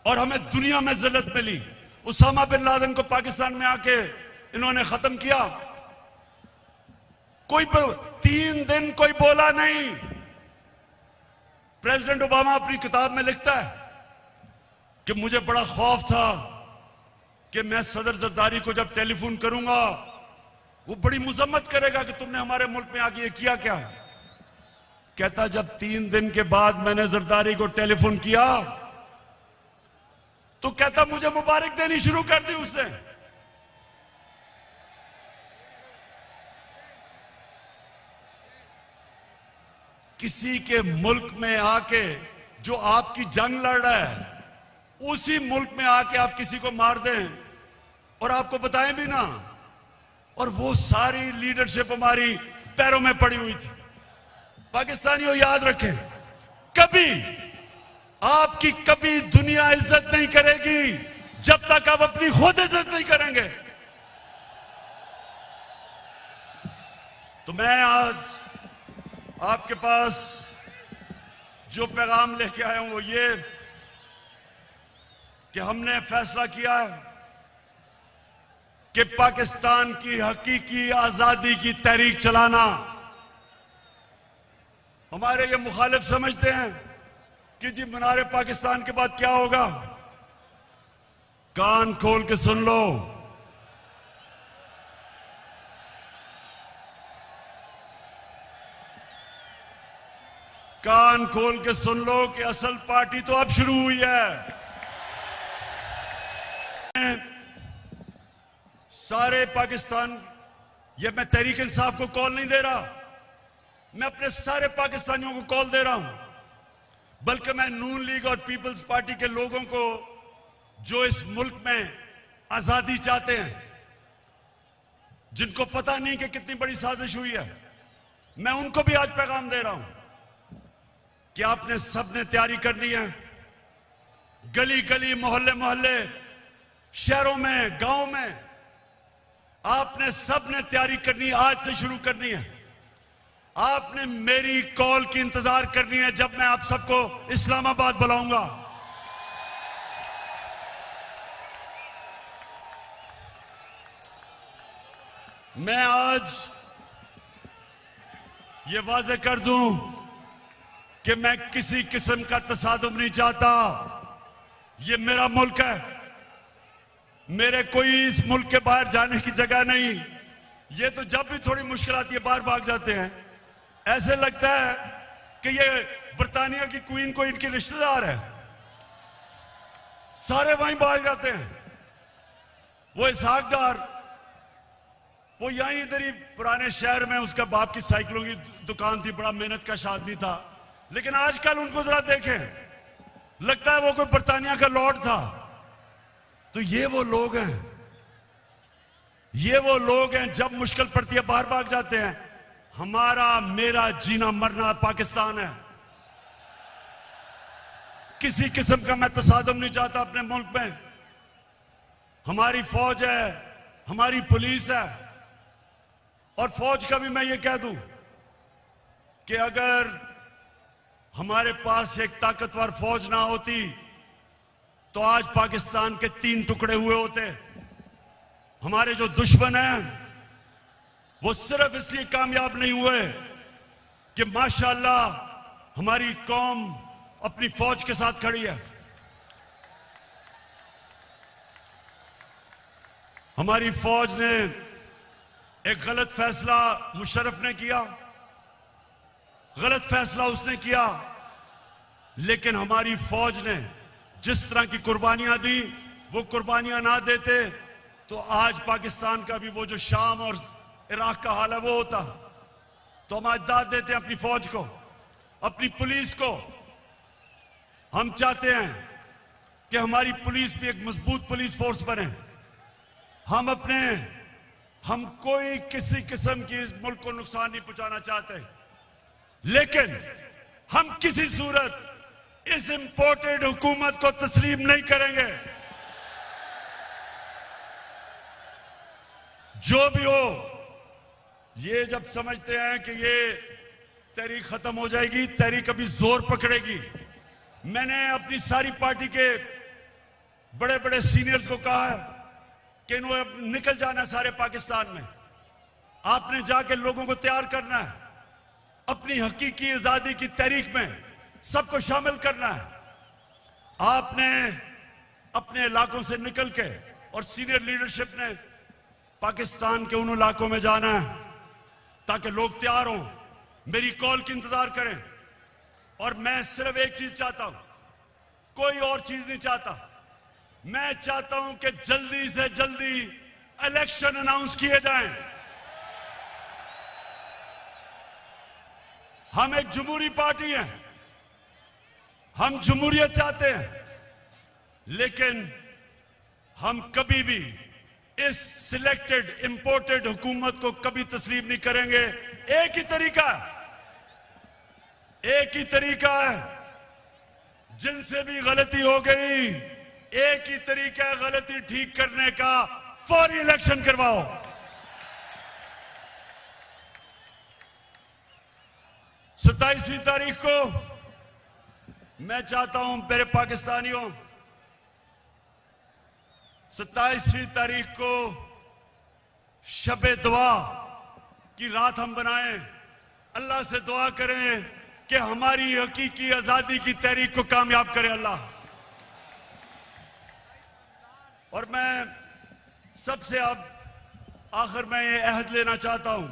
और हमें दुनिया में जिल्लत मिली। उसामा बिन लादेन को पाकिस्तान में आके इन्होंने खत्म किया, कोई 3 दिन कोई बोला नहीं। प्रेसिडेंट ओबामा अपनी किताब में लिखता है कि मुझे बड़ा खौफ था कि मैं सदर जरदारी को जब टेलीफोन करूंगा वो बड़ी मुजम्मत करेगा कि तुमने हमारे मुल्क में आके ये किया क्या। कहता जब 3 दिन के बाद मैंने जरदारी को टेलीफोन किया तो कहता मुझे मुबारक देनी शुरू कर दी उसने। किसी के मुल्क में आके जो आपकी जंग लड़ रहा है, उसी मुल्क में आके आप किसी को मार दें और आपको बताएं भी ना, और वो सारी लीडरशिप हमारी पैरों में पड़ी हुई थी। पाकिस्तानियों याद रखें, कभी आपकी कभी दुनिया इज्जत नहीं करेगी जब तक आप अपनी खुद इज्जत नहीं करेंगे। तो मैं आज आपके पास जो पैगाम लेके आया हूं वो ये कि हमने फैसला किया है कि पाकिस्तान की हकीकी आजादी की तहरीक चलाना। हमारे ये मुखालिफ समझते हैं कि जी मीनार पाकिस्तान के बाद क्या होगा। कान खोल के सुन लो, कान खोल के सुन लो कि असल पार्टी तो अब शुरू हुई है। सारे पाकिस्तान, ये मैं तहरीक इंसाफ को कॉल नहीं दे रहा, मैं अपने सारे पाकिस्तानियों को कॉल दे रहा हूं, बल्कि मैं नून लीग और पीपल्स पार्टी के लोगों को जो इस मुल्क में आजादी चाहते हैं, जिनको पता नहीं कि कितनी बड़ी साजिश हुई है, मैं उनको भी आज पैगाम दे रहा हूं कि आपने सबने तैयारी करनी है। गली गली, मोहल्ले मोहल्ले, शहरों में, गांव में आपने सबने तैयारी करनी है, आज से शुरू करनी है। आपने मेरी कॉल की इंतजार करनी है जब मैं आप सबको इस्लामाबाद बुलाऊंगा। मैं आज ये वाजे कर दूं कि मैं किसी किस्म का तसादुम नहीं चाहता। ये मेरा मुल्क है, मेरे कोई इस मुल्क के बाहर जाने की जगह नहीं। ये तो जब भी थोड़ी मुश्किल आती है बाहर भाग जाते हैं। ऐसे लगता है कि ये बर्तानिया की क्वीन को इनके रिश्तेदार है, सारे वहीं भाग जाते हैं। वो इसहाक डार, वो यहीं इधर ही पुराने शहर में उसका बाप की साइकिलों की दुकान थी, बड़ा मेहनत कश आदमी था, लेकिन आजकल उनको जरा देखें, लगता है वो कोई बर्तानिया का लॉर्ड था। तो ये वो लोग हैं, ये वो लोग हैं जब मुश्किल पड़ती है बाहर भाग जाते हैं। हमारा मेरा जीना मरना पाकिस्तान है। किसी किस्म का मैं तसादम नहीं चाहता अपने मुल्क में। हमारी फौज है, हमारी पुलिस है, और फौज का भी मैं ये कह दूं कि अगर हमारे पास एक ताकतवर फौज ना होती तो आज पाकिस्तान के 3 टुकड़े हुए होते। हमारे जो दुश्मन हैं वो सिर्फ इसलिए कामयाब नहीं हुए कि माशाअल्लाह हमारी कौम अपनी फौज के साथ खड़ी है। हमारी फौज ने एक गलत फैसला मुशर्रफ ने किया, गलत फैसला उसने किया, लेकिन हमारी फौज ने जिस तरह की कुर्बानियां दी, वो कुर्बानियां ना देते तो आज पाकिस्तान का भी वो जो शाम और इराक का हाल है वो होता। तो हम आज दाद देते हैं अपनी फौज को, अपनी पुलिस को। हम चाहते हैं कि हमारी पुलिस भी एक मजबूत पुलिस फोर्स बने। हम कोई किसी किस्म की इस मुल्क को नुकसान नहीं पहुंचाना चाहते, लेकिन हम किसी सूरत इस इंपोर्टेड हुकूमत को तस्लीम नहीं करेंगे। जो भी हो, ये जब समझते हैं कि ये तहरीक खत्म हो जाएगी, तहरीक अभी जोर पकड़ेगी। मैंने अपनी सारी पार्टी के बड़े बड़े सीनियर्स को कहा है कि इन्होंने निकल जाना है सारे पाकिस्तान में। आपने जाके लोगों को तैयार करना है, अपनी हकीकी आजादी की तहरीक में सबको शामिल करना है। आपने अपने इलाकों से निकल के, और सीनियर लीडरशिप ने पाकिस्तान के उन इलाकों में जाना है ताकि लोग तैयार हों, मेरी कॉल की इंतजार करें। और मैं सिर्फ एक चीज चाहता हूं, कोई और चीज नहीं चाहता। मैं चाहता हूं कि जल्दी से जल्दी इलेक्शन अनाउंस किए जाएं। हम एक जमहूरी पार्टी हैं, हम जमहूरियत चाहते हैं, लेकिन हम कभी भी इस सिलेक्टेड इंपोर्टेड हुकूमत को कभी तस्लीम नहीं करेंगे। एक ही तरीका है, जिनसे भी गलती हो गई, एक ही तरीका है गलती ठीक करने का, फौरी इलेक्शन करवाओ। 27वीं तारीख को मैं चाहता हूं मेरे पाकिस्तानियों, 27वीं तारीख को शबे दुआ की रात हम बनाएं, अल्लाह से दुआ करें कि हमारी हकीकी आजादी की तहरीक को कामयाब करे अल्लाह। और मैं सबसे अब आखिर में ये अहद लेना चाहता हूं,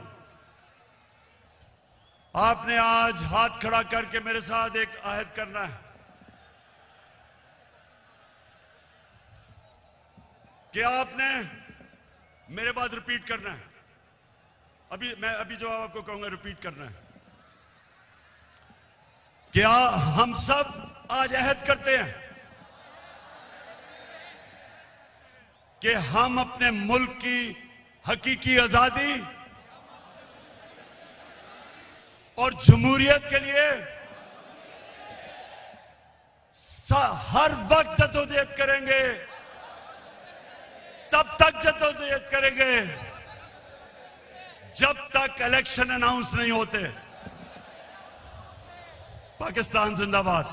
आपने आज हाथ खड़ा करके मेरे साथ एक अहद करना है कि आपने मेरे बाद रिपीट करना है। मैं जो आपको कहूंगा रिपीट करना है। क्या हम सब आज अहद करते हैं कि हम अपने मुल्क की हकीकी आजादी और जमहूरियत के लिए हर वक्त जद्दोजहद करेंगे, तब तक जद्दोजहद करेंगे जब तक इलेक्शन अनाउंस नहीं होते। पाकिस्तान जिंदाबाद।